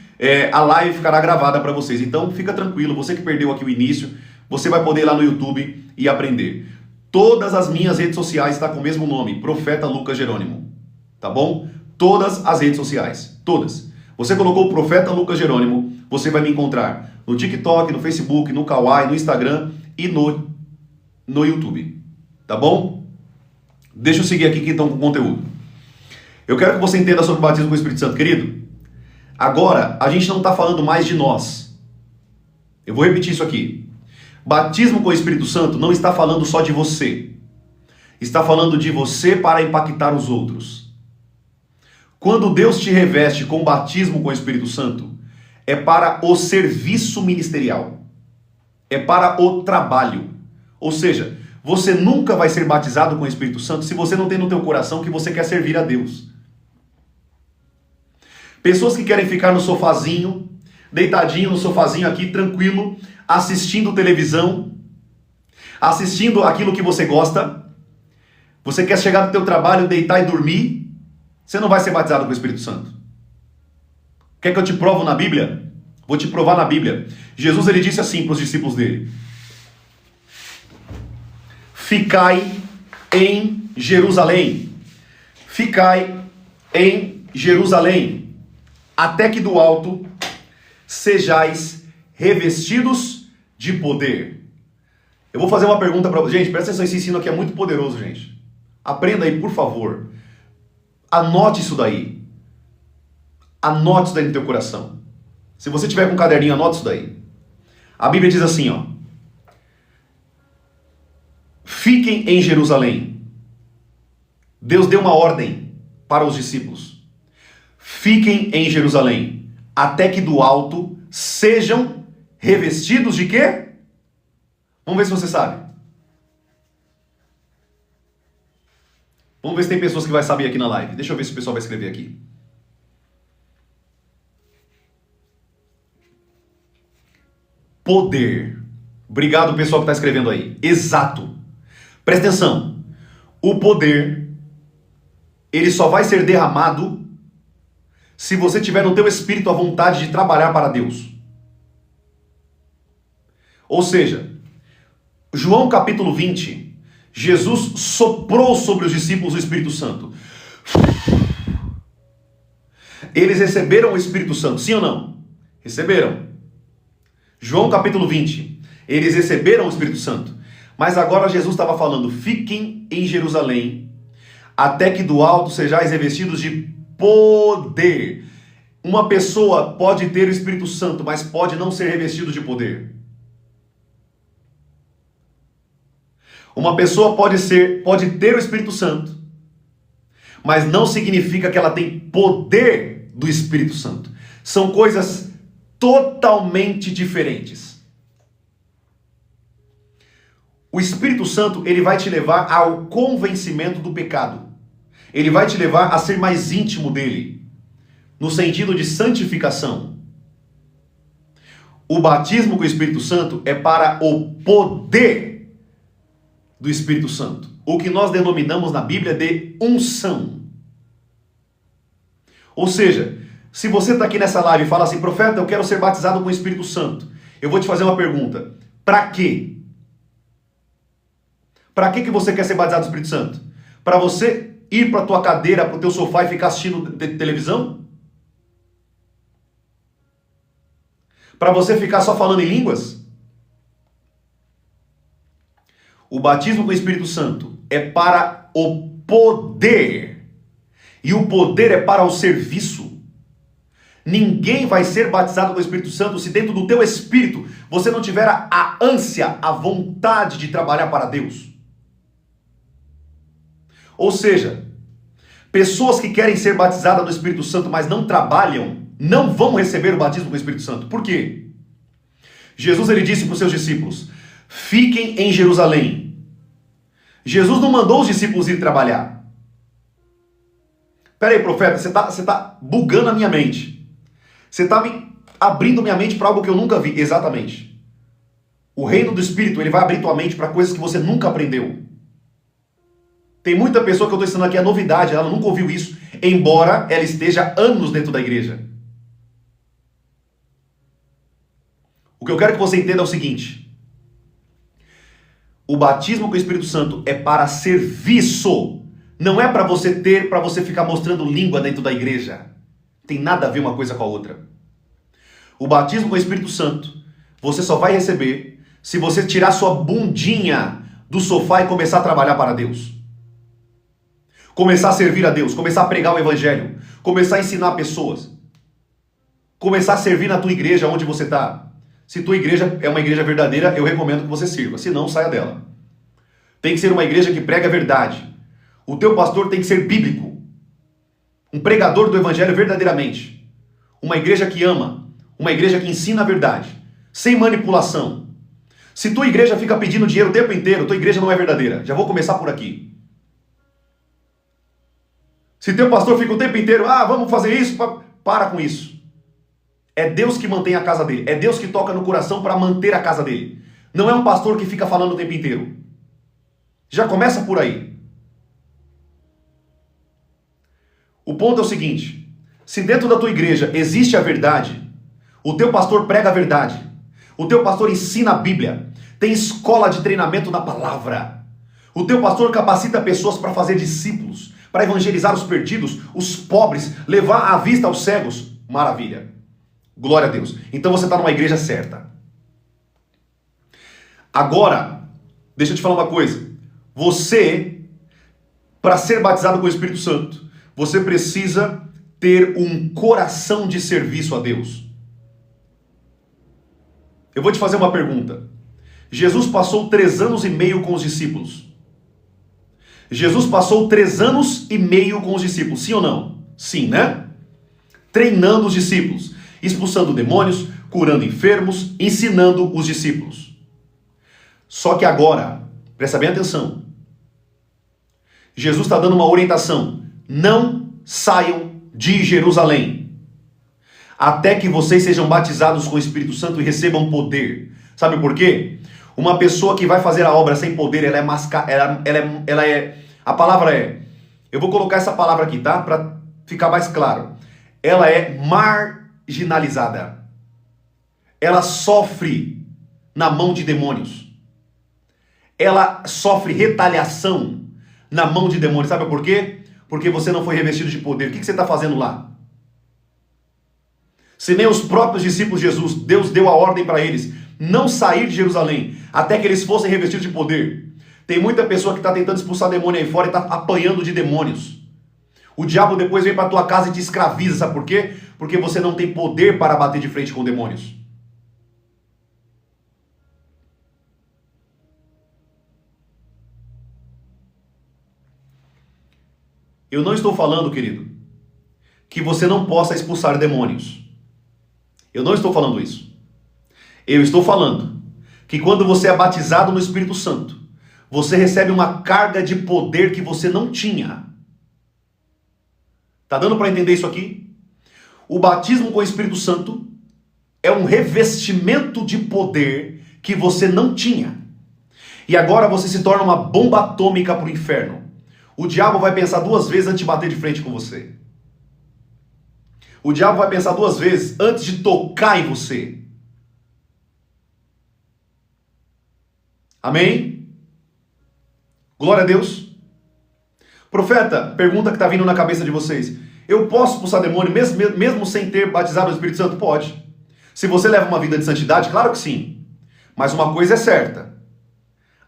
a live ficará gravada para vocês. Então, fica tranquilo. Você que perdeu aqui o início, você vai poder ir lá no YouTube e aprender. Todas as minhas redes sociais estão com o mesmo nome, Profeta Lucas Jerônimo. Tá bom? Todas as redes sociais. Todas. Você colocou o Profeta Lucas Jerônimo, você vai me encontrar no TikTok, no Facebook, no Kawaii, no Instagram e no YouTube. Tá bom? Deixa eu seguir aqui que estão com o conteúdo. Eu quero que você entenda sobre o batismo com o Espírito Santo, querido. Agora, a gente não está falando mais de nós. Eu vou repetir isso aqui. Batismo com o Espírito Santo não está falando só de você. Está falando de você para impactar os outros. Quando Deus te reveste com batismo com o Espírito Santo, é para o serviço ministerial. É para o trabalho. Ou seja, você nunca vai ser batizado com o Espírito Santo se você não tem no teu coração que você quer servir a Deus. Pessoas que querem ficar no sofazinho, deitadinho no sofazinho aqui, tranquilo, assistindo televisão, assistindo aquilo que você gosta. Você quer chegar no teu trabalho, deitar e dormir, você não vai ser batizado com o Espírito Santo. Quer que eu te provo na Bíblia? Vou te provar na Bíblia. Jesus ele disse assim para os discípulos dele: ficai em Jerusalém. Ficai em Jerusalém, até que do alto sejais revestidos de poder. Eu vou fazer uma pergunta para vocês. Gente, presta atenção, esse ensino aqui é muito poderoso, gente. Aprenda aí, por favor. Anote isso daí. Anote isso daí no teu coração. Se você tiver com um caderninho, anote isso daí. A Bíblia diz assim, ó. Fiquem em Jerusalém. Deus deu uma ordem para os discípulos. Fiquem em Jerusalém, até que do alto sejam revestidos de quê? Vamos ver se você sabe. Vamos ver se tem pessoas que vai saber aqui na live. Deixa eu ver se o pessoal vai escrever aqui. Poder. Obrigado, pessoal que está escrevendo aí. Exato. Presta atenção. O poder, ele só vai ser derramado se você tiver no teu espírito a vontade de trabalhar para Deus. Ou seja, João capítulo 20, Jesus soprou sobre os discípulos o Espírito Santo. Eles receberam o Espírito Santo, sim ou não? Receberam. João capítulo 20, eles receberam o Espírito Santo. Mas agora Jesus estava falando, fiquem em Jerusalém, até que do alto sejais revestidos de poder. Uma pessoa pode ter o Espírito Santo, mas pode não ser revestido de poder. Uma pessoa pode ter o Espírito Santo, mas não significa que ela tem poder do Espírito Santo. São coisas totalmente diferentes. O Espírito Santo, ele vai te levar ao convencimento do pecado. Ele vai te levar a ser mais íntimo dele, no sentido de santificação. O batismo com o Espírito Santo é para o poder do Espírito Santo, o que nós denominamos na Bíblia de unção. Ou seja, se você está aqui nessa live e fala assim, profeta, eu quero ser batizado com o Espírito Santo, eu vou te fazer uma pergunta, para quê? Para que você quer ser batizado com o Espírito Santo? Para você ir para a tua cadeira, para o teu sofá e ficar assistindo televisão? Para você ficar só falando em línguas? O batismo com o Espírito Santo é para o poder. E o poder é para o serviço. Ninguém vai ser batizado com o Espírito Santo se dentro do teu espírito você não tiver a ânsia, a vontade de trabalhar para Deus. Ou seja, pessoas que querem ser batizadas no Espírito Santo, mas não trabalham, não vão receber o batismo com o Espírito Santo. Por quê? Jesus, ele disse para os seus discípulos, fiquem em Jerusalém. Jesus não mandou os discípulos ir trabalhar. Pera aí, profeta, você tá bugando a minha mente. Você está me abrindo minha mente para algo que eu nunca vi. Exatamente. O reino do Espírito, ele vai abrir tua mente para coisas que você nunca aprendeu. Tem muita pessoa que eu estou ensinando aqui, é novidade, ela nunca ouviu isso, embora ela esteja anos dentro da igreja. O que eu quero que você entenda é o seguinte. O batismo com o Espírito Santo é para serviço. Não é para você ter, para você ficar mostrando língua dentro da igreja. Tem nada a ver uma coisa com a outra. O batismo com o Espírito Santo, você só vai receber se você tirar sua bundinha do sofá e começar a trabalhar para Deus. Começar a servir a Deus, começar a pregar o Evangelho, começar a ensinar pessoas. Começar a servir na tua igreja onde você está. Se tua igreja é uma igreja verdadeira, eu recomendo que você sirva. Se não, saia dela. Tem que ser uma igreja que prega a verdade. O teu pastor tem que ser bíblico. Um pregador do evangelho verdadeiramente. Uma igreja que ama. Uma igreja que ensina a verdade. Sem manipulação. Se tua igreja fica pedindo dinheiro o tempo inteiro, tua igreja não é verdadeira. Já vou começar por aqui. Se teu pastor fica o tempo inteiro, vamos fazer isso, para com isso. É Deus que mantém a casa dele. É Deus que toca no coração para manter a casa dele. Não é um pastor que fica falando o tempo inteiro. Já começa por aí. O ponto é o seguinte. Se dentro da tua igreja existe a verdade, o teu pastor prega a verdade, o teu pastor ensina a Bíblia, tem escola de treinamento na palavra, O teu pastor capacita pessoas para fazer discípulos, para evangelizar os perdidos, os pobres, levar a vista aos cegos. Maravilha. Glória a Deus. Então você está numa igreja certa. Agora, deixa eu te falar uma coisa. Você, para ser batizado com o Espírito Santo, você precisa ter um coração de serviço a Deus. Eu vou te fazer uma pergunta. Jesus passou 3 anos e meio com os discípulos. Jesus passou 3 anos e meio com os discípulos, sim ou não? Sim, né? Treinando os discípulos, expulsando demônios, curando enfermos, ensinando os discípulos. Só que agora, presta bem atenção, Jesus está dando uma orientação: não saiam de Jerusalém, até que vocês sejam batizados com o Espírito Santo e recebam poder. Sabe por quê? Uma pessoa que vai fazer a obra sem poder, a palavra é, eu vou colocar essa palavra aqui, tá? Para ficar mais claro. Ela é marginalizada. Ela sofre na mão de demônios. Ela sofre retaliação na mão de demônios. Sabe por quê? Porque você não foi revestido de poder. O que você está fazendo lá? Se nem os próprios discípulos de Jesus, Deus deu a ordem para eles não sair de Jerusalém até que eles fossem revestidos de poder. Tem muita pessoa que está tentando expulsar demônio aí fora e está apanhando de demônios. O diabo depois vem para tua casa e te escraviza. Sabe por quê? Porque você não tem poder para bater de frente com demônios. Eu não estou falando, querido, que você não possa expulsar demônios. Eu não estou falando isso. Eu estou falando que quando você é batizado no Espírito Santo, você recebe uma carga de poder que você não tinha. Tá dando para entender isso aqui? O batismo com o Espírito Santo é um revestimento de poder que você não tinha. E agora você se torna uma bomba atômica para o inferno. O diabo vai pensar 2 vezes antes de bater de frente com você. O diabo vai pensar 2 vezes antes de tocar em você. Amém? Glória a Deus. Profeta, pergunta que está vindo na cabeça de vocês. Eu posso expulsar demônio mesmo sem ter batizado no Espírito Santo? Pode. Se você leva uma vida de santidade, claro que sim. Mas uma coisa é certa.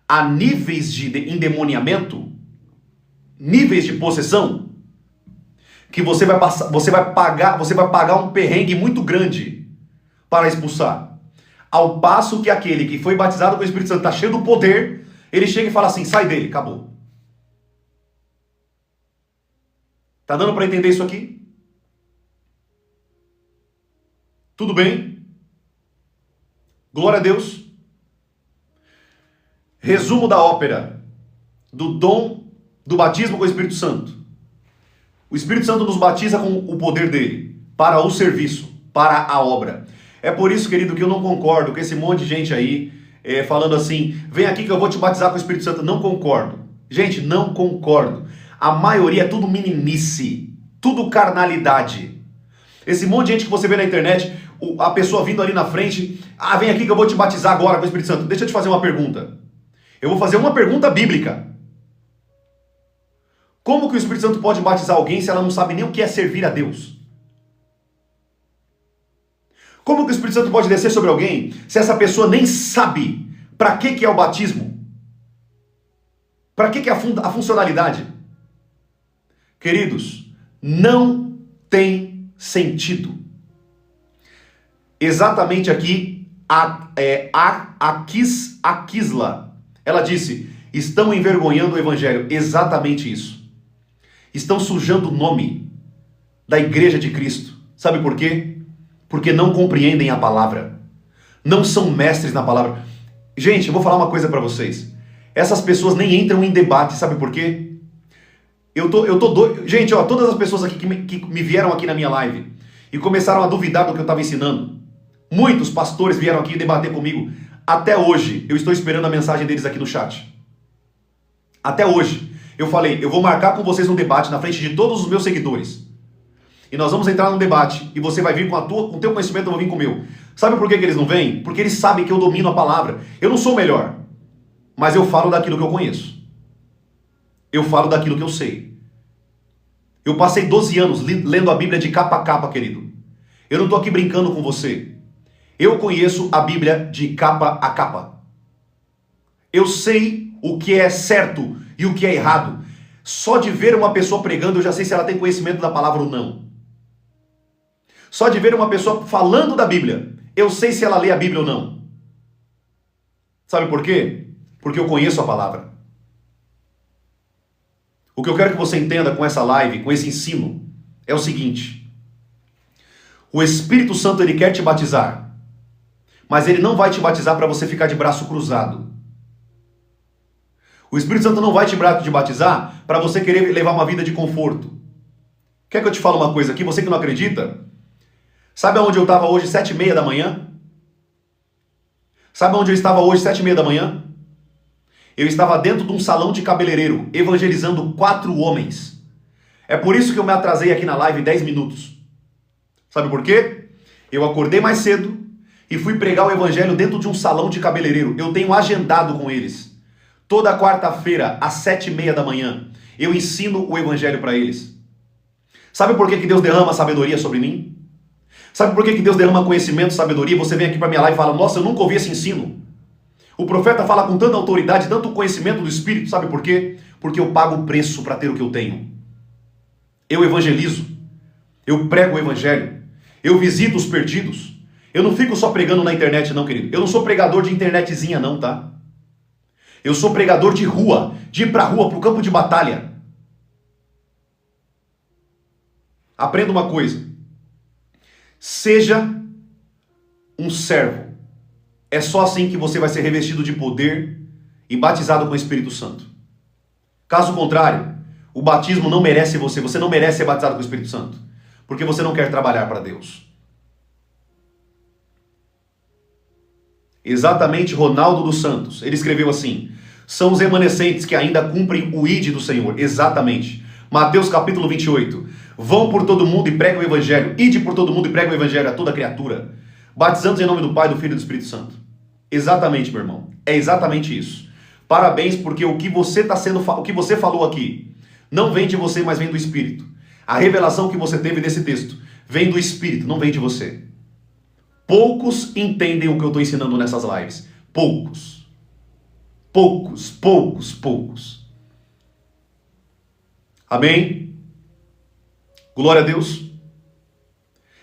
Há níveis de endemoniamento, níveis de possessão, que você vai pagar um perrengue muito grande para expulsar. Ao passo que aquele que foi batizado com o Espírito Santo está cheio do poder, ele chega e fala assim: sai dele, acabou. Tá dando para entender isso aqui? Tudo bem? Glória a Deus. Resumo da ópera do dom do batismo com o Espírito Santo. O Espírito Santo nos batiza com o poder dele, para o serviço, para a obra. É por isso, querido, que eu não concordo com esse monte de gente aí, falando assim: vem aqui que eu vou te batizar com o Espírito Santo. Não concordo. Gente, não concordo. A maioria é tudo meninice, tudo carnalidade. Esse monte de gente que você vê na internet, a pessoa vindo ali na frente: ah, vem aqui que eu vou te batizar agora com o Espírito Santo. Deixa eu te fazer uma pergunta. Eu vou fazer uma pergunta bíblica. Como que o Espírito Santo pode batizar alguém se ela não sabe nem o que é servir a Deus? Como que o Espírito Santo pode descer sobre alguém se essa pessoa nem sabe para que é o batismo? Para que é a funcionalidade? Queridos, não tem sentido. Exatamente aqui, Aquisla, ela disse: estão envergonhando o Evangelho. Exatamente isso. Estão sujando o nome da Igreja de Cristo. Sabe por quê? Porque não compreendem a palavra. Não são mestres na palavra. Gente, eu vou falar uma coisa para vocês. Essas pessoas nem entram em debate, sabe por quê? Eu tô doido. Gente, ó, todas as pessoas aqui que me vieram aqui na minha live e começaram a duvidar do que eu estava ensinando. Muitos pastores vieram aqui debater comigo. Até hoje, eu estou esperando a mensagem deles aqui no chat. Até hoje. Eu falei: eu vou marcar com vocês um debate na frente de todos os meus seguidores. E nós vamos entrar num debate, e você vai vir com o teu conhecimento, eu vou vir com o meu. Sabe por que eles não vêm? Porque eles sabem que eu domino a palavra. Eu não sou o melhor, mas eu falo daquilo que eu conheço. Eu falo daquilo que eu sei. Eu passei 12 anos lendo a Bíblia de capa a capa, querido. Eu não estou aqui brincando com você. Eu conheço a Bíblia de capa a capa. Eu sei o que é certo e o que é errado. Só de ver uma pessoa pregando, eu já sei se ela tem conhecimento da palavra ou não. Só de ver uma pessoa falando da Bíblia, eu sei se ela lê a Bíblia ou não. Sabe por quê? Porque eu conheço a palavra. O que eu quero que você entenda com essa live, com esse ensino, é o seguinte. O Espírito Santo, ele quer te batizar, mas ele não vai te batizar para você ficar de braço cruzado. O Espírito Santo não vai te batizar para você querer levar uma vida de conforto. Quer que eu te fale uma coisa aqui? Você que não acredita, sabe onde eu estava hoje, 7h30 da manhã? Sabe onde eu estava hoje, 7h30 da manhã? Eu estava dentro de um salão de cabeleireiro, evangelizando 4 homens. É por isso que eu me atrasei aqui na live 10 minutos. Sabe por quê? Eu acordei mais cedo e fui pregar o evangelho dentro de um salão de cabeleireiro. Eu tenho agendado com eles. Toda quarta-feira, às 7h30 da manhã, eu ensino o evangelho para eles. Sabe por que Deus derrama sabedoria sobre mim? Sabe por que Deus derrama conhecimento e sabedoria? Você vem aqui para minha live e fala, nossa, eu nunca ouvi esse ensino. O profeta fala com tanta autoridade, tanto conhecimento do Espírito, sabe por quê? Porque eu pago o preço para ter o que eu tenho. Eu evangelizo, eu prego o evangelho, eu visito os perdidos. Eu não fico só pregando na internet não, querido. Eu não sou pregador de internetzinha não, tá? Eu sou pregador de rua, de ir pra rua, pro campo de batalha. Aprenda uma coisa. Seja um servo. É só assim que você vai ser revestido de poder e batizado com o Espírito Santo. Caso contrário, o batismo não merece você. Você não merece ser batizado com o Espírito Santo. Porque você não quer trabalhar para Deus. Exatamente Ronaldo dos Santos. Ele escreveu assim. São os remanescentes que ainda cumprem o ID do Senhor. Exatamente. Mateus capítulo 28. Vão por todo mundo e pregam o evangelho. Ide por todo mundo e pregam o evangelho a toda criatura. Batizando em nome do Pai, do Filho e do Espírito Santo. Exatamente, meu irmão. É exatamente isso. Parabéns, porque o que você falou aqui não vem de você, mas vem do Espírito. A revelação que você teve desse texto vem do Espírito, não vem de você. Poucos entendem o que eu estou ensinando nessas lives. Poucos. Poucos, poucos, poucos. Amém? Glória a Deus.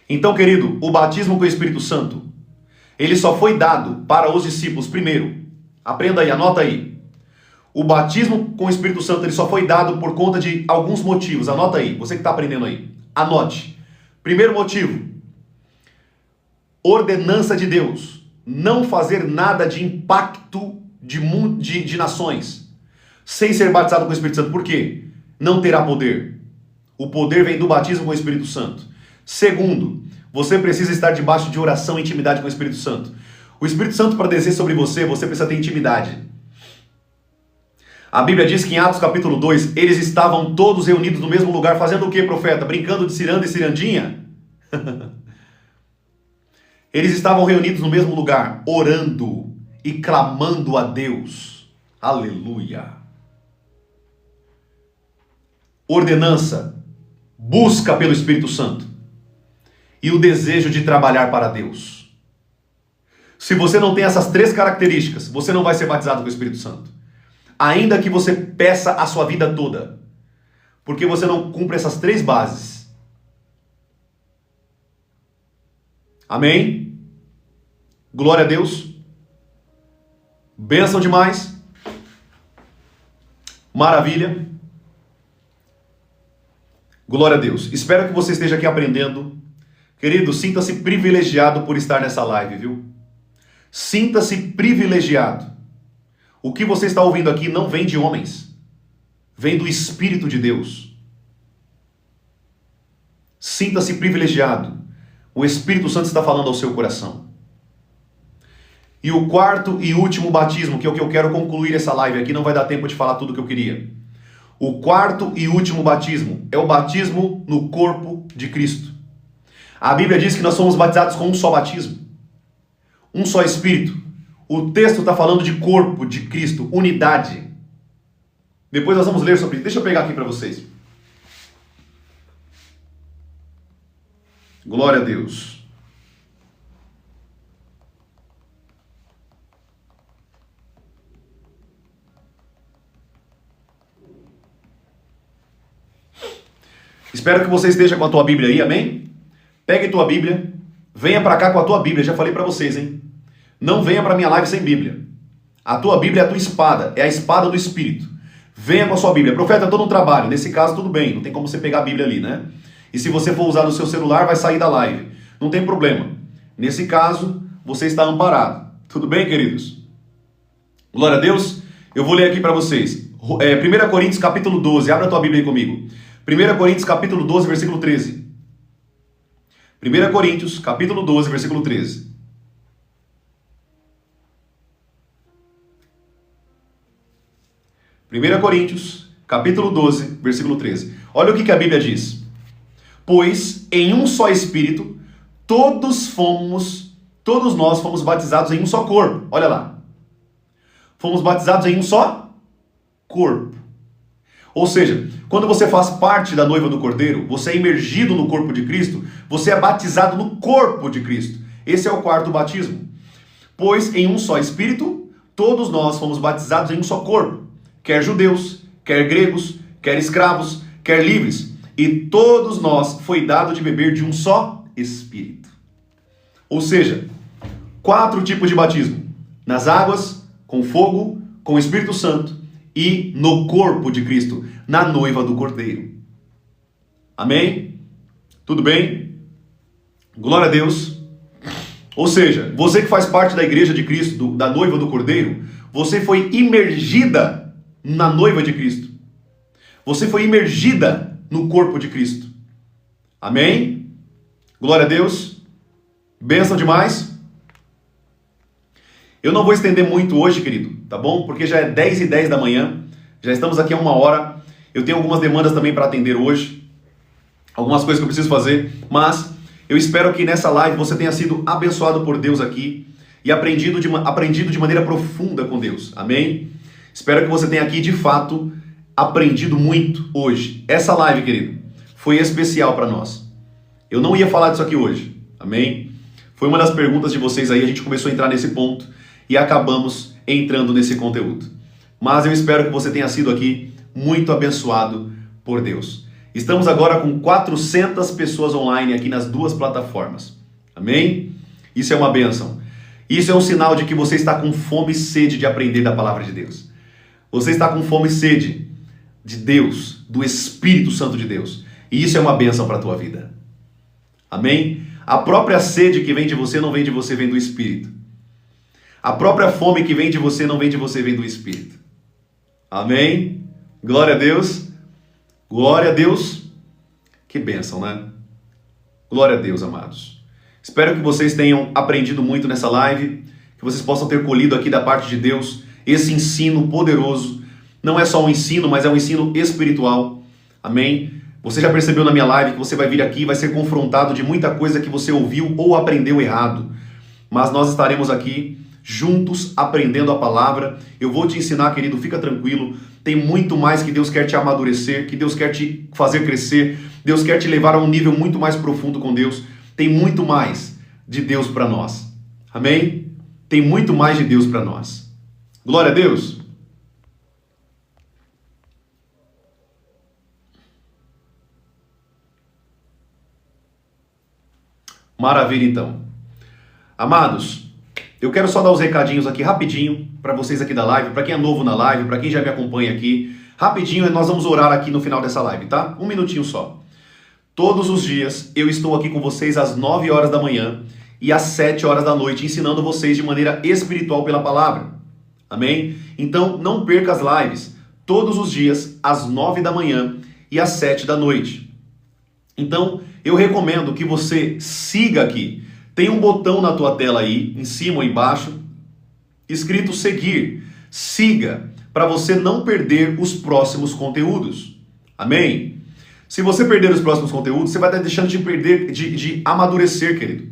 Então, querido, o batismo com o Espírito Santo, ele só foi dado para os discípulos. Primeiro, aprenda aí, anota aí. O batismo com o Espírito Santo, ele só foi dado por conta de alguns motivos. Anota aí, você que está aprendendo aí. Anote. Primeiro motivo. Ordenança de Deus. Não fazer nada de impacto de nações sem ser batizado com o Espírito Santo. Por quê? Não terá poder. O poder vem do batismo com o Espírito Santo. Segundo, você precisa estar debaixo de oração e intimidade com o Espírito Santo. O Espírito Santo, para descer sobre você, você precisa ter intimidade. A Bíblia diz que em Atos capítulo 2, eles estavam todos reunidos no mesmo lugar, fazendo o que, profeta? Brincando de ciranda e cirandinha? Eles estavam reunidos no mesmo lugar, orando e clamando a Deus. Aleluia. Ordenança, busca pelo Espírito Santo e o desejo de trabalhar para Deus. Se você não tem essas 3 características, você não vai ser batizado com o Espírito Santo. Ainda que você peça a sua vida toda, porque você não cumpre essas 3 bases. Amém? Glória a Deus. Bênção demais. Maravilha. Glória a Deus. Espero que você esteja aqui aprendendo. Querido, sinta-se privilegiado por estar nessa live, viu? Sinta-se privilegiado. O que você está ouvindo aqui não vem de homens. Vem do Espírito de Deus. Sinta-se privilegiado. O Espírito Santo está falando ao seu coração. E o quarto e último batismo, que é o que eu quero concluir essa live aqui, não vai dar tempo de falar tudo o que eu queria. O quarto e último batismo é o batismo no corpo de Cristo. A Bíblia diz que nós somos batizados com um só batismo. Um só Espírito. O texto está falando de corpo de Cristo, unidade. Depois nós vamos ler sobre isso. Deixa eu pegar aqui para vocês. Glória a Deus. Espero que você esteja com a tua Bíblia aí, amém? Pegue tua Bíblia, venha para cá com a tua Bíblia, já falei para vocês, hein? Não venha para minha live sem Bíblia. A tua Bíblia é a tua espada, é a espada do Espírito. Venha com a sua Bíblia. Profeta, eu estou no trabalho, nesse caso tudo bem, não tem como você pegar a Bíblia ali, né? E se você for usar no seu celular, vai sair da live. Não tem problema. Nesse caso, você está amparado. Tudo bem, queridos? Glória a Deus. Eu vou ler aqui para vocês. 1 Coríntios capítulo 12. Abra a tua Bíblia aí comigo. 1 Coríntios capítulo 12, versículo 13. 1 Coríntios capítulo 12, versículo 13. Coríntios capítulo 12, versículo 13. Olha o que a Bíblia diz. Pois em um só Espírito todos nós fomos batizados em um só corpo. Olha lá. Fomos batizados em um só corpo. Ou seja, quando você faz parte da noiva do Cordeiro, você é imergido no corpo de Cristo, você é batizado no corpo de Cristo. Esse é o quarto batismo. Pois em um só Espírito, todos nós fomos batizados em um só corpo. Quer judeus, quer gregos, quer escravos, quer livres. E todos nós foi dado de beber de um só Espírito. Ou seja, 4 tipos de batismo. Nas águas, com fogo, com o Espírito Santo e no corpo de Cristo, na noiva do Cordeiro. Amém? Tudo bem? Glória a Deus. Ou seja, você que faz parte da igreja de Cristo, da noiva do Cordeiro, você foi imergida na noiva de Cristo. Você foi imergida no corpo de Cristo. Amém? Glória a Deus. Bênção demais. Eu não vou estender muito hoje, querido, tá bom? Porque já é 10h10 da manhã, já estamos aqui há 1h. Eu tenho algumas demandas também para atender hoje, algumas coisas que eu preciso fazer, mas eu espero que nessa live você tenha sido abençoado por Deus aqui e aprendido de maneira profunda com Deus, amém? Espero que você tenha aqui, de fato, aprendido muito hoje. Essa live, querido, foi especial para nós. Eu não ia falar disso aqui hoje, amém? Foi uma das perguntas de vocês aí, a gente começou a entrar nesse ponto e acabamos entrando nesse conteúdo. Mas eu espero que você tenha sido aqui muito abençoado por Deus. Estamos agora com 400 pessoas online aqui nas 2 plataformas. Amém? Isso é uma bênção. Isso é um sinal de que você está com fome e sede de aprender da palavra de Deus. Você está com fome e sede de Deus, do Espírito Santo de Deus. E isso é uma bênção para a tua vida. Amém? A própria sede que vem de você não vem de você, vem do Espírito. A própria fome que vem de você não vem de você, vem do Espírito. Amém? Glória a Deus. Glória a Deus. Que bênção, né? Glória a Deus, amados. Espero que vocês tenham aprendido muito nessa live, que vocês possam ter colhido aqui da parte de Deus esse ensino poderoso. Não é só um ensino, mas é um ensino espiritual. Amém? Você já percebeu na minha live que você vai vir aqui e vai ser confrontado de muita coisa que você ouviu ou aprendeu errado. Mas nós estaremos aqui juntos aprendendo a palavra. Eu vou te ensinar, querido, fica tranquilo. Tem muito mais que Deus quer te amadurecer, que Deus quer te fazer crescer. Deus quer te levar a um nível muito mais profundo com Deus. Tem muito mais de Deus para nós. Amém? Tem muito mais de Deus para nós. Glória a Deus. Maravilha, então. Amados, eu quero só dar os recadinhos aqui rapidinho para vocês aqui da live, para quem é novo na live, para quem já me acompanha aqui. Rapidinho, nós vamos orar aqui no final dessa live, tá? 1 minutinho só. Todos os dias eu estou aqui com vocês às 9 horas da manhã e às 7 horas da noite, ensinando vocês de maneira espiritual pela palavra. Amém? Então não perca as lives, todos os dias às 9 da manhã e às 7 da noite. Então eu recomendo que você siga aqui. Tem um botão na tua tela aí, em cima ou embaixo, escrito seguir. Siga, para você não perder os próximos conteúdos. Amém? Se você perder os próximos conteúdos, você vai estar deixando de amadurecer, querido.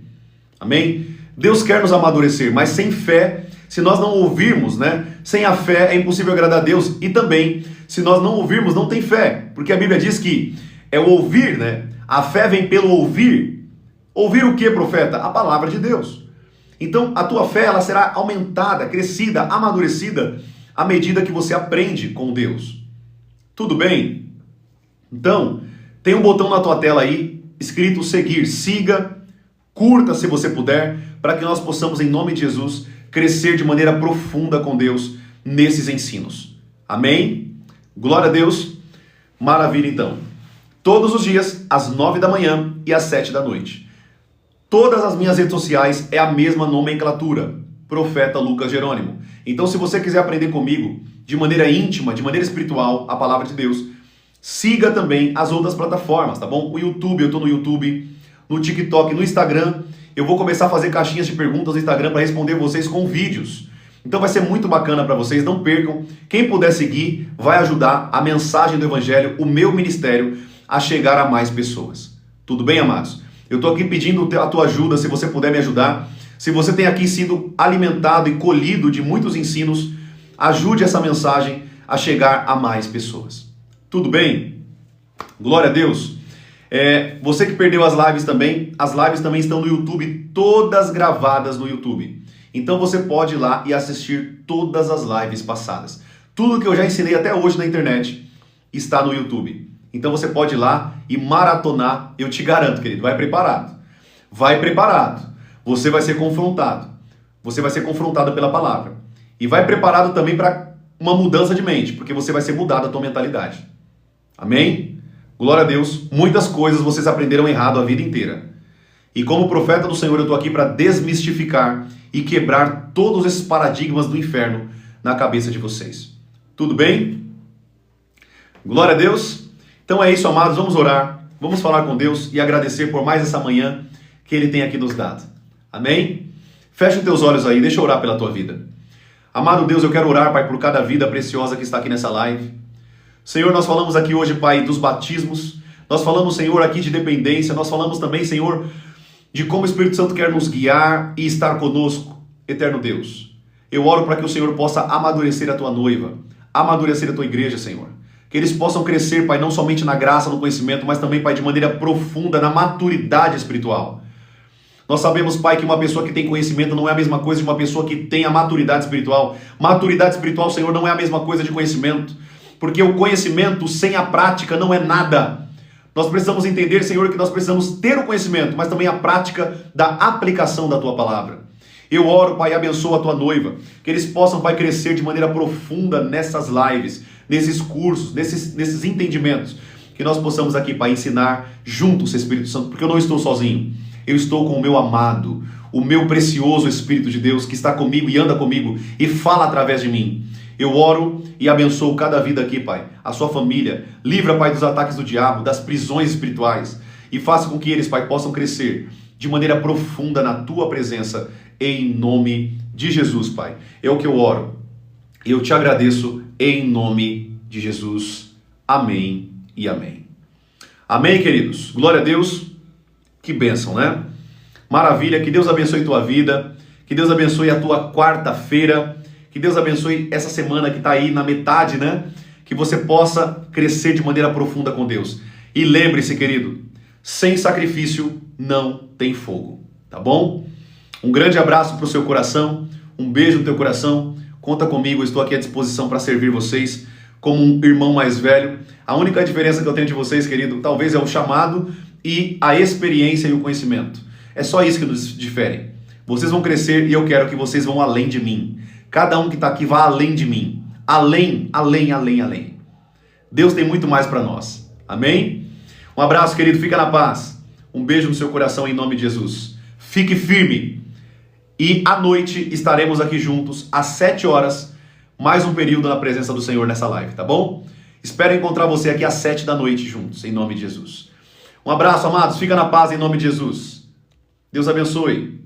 Amém? Deus quer nos amadurecer, mas sem fé, se nós não ouvirmos, né? Sem a fé é impossível agradar a Deus. E também, se nós não ouvirmos, não tem fé. Porque a Bíblia diz que é o ouvir, né? A fé vem pelo ouvir. Ouvir o que, profeta? A palavra de Deus. Então, a tua fé ela será aumentada, crescida, amadurecida à medida que você aprende com Deus. Tudo bem? Então, tem um botão na tua tela aí, escrito seguir. Siga, curta se você puder, para que nós possamos, em nome de Jesus, crescer de maneira profunda com Deus nesses ensinos. Amém? Glória a Deus. Maravilha, então. Todos os dias, às 9 da manhã e às 7 da noite. Todas as minhas redes sociais é a mesma nomenclatura, Profeta Lucas Jerônimo. Então, se você quiser aprender comigo de maneira íntima, de maneira espiritual, a palavra de Deus, siga também as outras plataformas, tá bom? O YouTube, eu tô no YouTube, no TikTok, no Instagram. Eu vou começar a fazer caixinhas de perguntas no Instagram para responder vocês com vídeos. Então vai ser muito bacana para vocês, não percam. Quem puder seguir, vai ajudar a mensagem do Evangelho, o meu ministério, a chegar a mais pessoas. Tudo bem, amados? Eu tô aqui pedindo a tua ajuda, se você puder me ajudar. Se você tem aqui sido alimentado e colhido de muitos ensinos, ajude essa mensagem a chegar a mais pessoas. Tudo bem? Glória a Deus. Você que perdeu as lives também estão no YouTube, todas gravadas no YouTube. Então você pode ir lá e assistir todas as lives passadas. Tudo que eu já ensinei até hoje na internet está no YouTube. Então você pode ir lá e maratonar, eu te garanto, querido, vai preparado. Vai preparado. Você vai ser confrontado. Você vai ser confrontado pela palavra. E vai preparado também para uma mudança de mente, porque você vai ser mudado a tua mentalidade. Amém? Glória a Deus. Muitas coisas vocês aprenderam errado a vida inteira. E como profeta do Senhor, eu estou aqui para desmistificar e quebrar todos esses paradigmas do inferno na cabeça de vocês. Tudo bem? Glória a Deus. Então é isso, amados. Vamos orar. Vamos falar com Deus e agradecer por mais essa manhã que Ele tem aqui nos dado. Amém? Fecha os teus olhos aí. Deixa eu orar pela tua vida. Amado Deus, eu quero orar, Pai, por cada vida preciosa que está aqui nessa live. Senhor, nós falamos aqui hoje, Pai, dos batismos. Nós falamos, Senhor, aqui de dependência. Nós falamos também, Senhor, de como o Espírito Santo quer nos guiar e estar conosco, eterno Deus. Eu oro para que o Senhor possa amadurecer a tua noiva, amadurecer a tua igreja, Senhor. Que eles possam crescer, Pai, não somente na graça, no conhecimento, mas também, Pai, de maneira profunda, na maturidade espiritual. Nós sabemos, Pai, que uma pessoa que tem conhecimento não é a mesma coisa de uma pessoa que tem a maturidade espiritual. Maturidade espiritual, Senhor, não é a mesma coisa de conhecimento. Porque o conhecimento sem a prática não é nada. Nós precisamos entender, Senhor, que nós precisamos ter o conhecimento, mas também a prática da aplicação da Tua palavra. Eu oro, Pai, abençoa a Tua noiva, que eles possam, Pai, crescer de maneira profunda nessas lives, nesses cursos, nesses entendimentos, que nós possamos aqui, Pai, ensinar juntos, Espírito Santo, porque eu não estou sozinho, eu estou com o meu amado, o meu precioso Espírito de Deus, que está comigo e anda comigo e fala através de mim. Eu oro e abençoo cada vida aqui, Pai, a sua família. Livra, Pai, dos ataques do diabo, das prisões espirituais. E faça com que eles, Pai, possam crescer de maneira profunda na Tua presença, em nome de Jesus, Pai. É o que eu oro. Eu te agradeço em nome de Jesus. Amém e amém. Amém, queridos. Glória a Deus. Que bênção, né? Maravilha. Que Deus abençoe tua vida. Que Deus abençoe a tua quarta-feira. Que Deus abençoe essa semana que está aí na metade, né? Que você possa crescer de maneira profunda com Deus. E lembre-se, querido, sem sacrifício não tem fogo, tá bom? Um grande abraço para o seu coração, um beijo no teu coração. Conta comigo, eu estou aqui à disposição para servir vocês como um irmão mais velho. A única diferença que eu tenho de vocês, querido, talvez é o chamado e a experiência e o conhecimento. É só isso que nos difere. Vocês vão crescer e eu quero que vocês vão além de mim. Cada um que está aqui vá além de mim. Além, além, além, além. Deus tem muito mais para nós. Amém? Um abraço, querido. Fica na paz. Um beijo no seu coração em nome de Jesus. Fique firme. E à noite estaremos aqui juntos às 7 horas. Mais um período na presença do Senhor nessa live, tá bom? Espero encontrar você aqui às 7 da noite juntos, em nome de Jesus. Um abraço, amados. Fica na paz em nome de Jesus. Deus abençoe.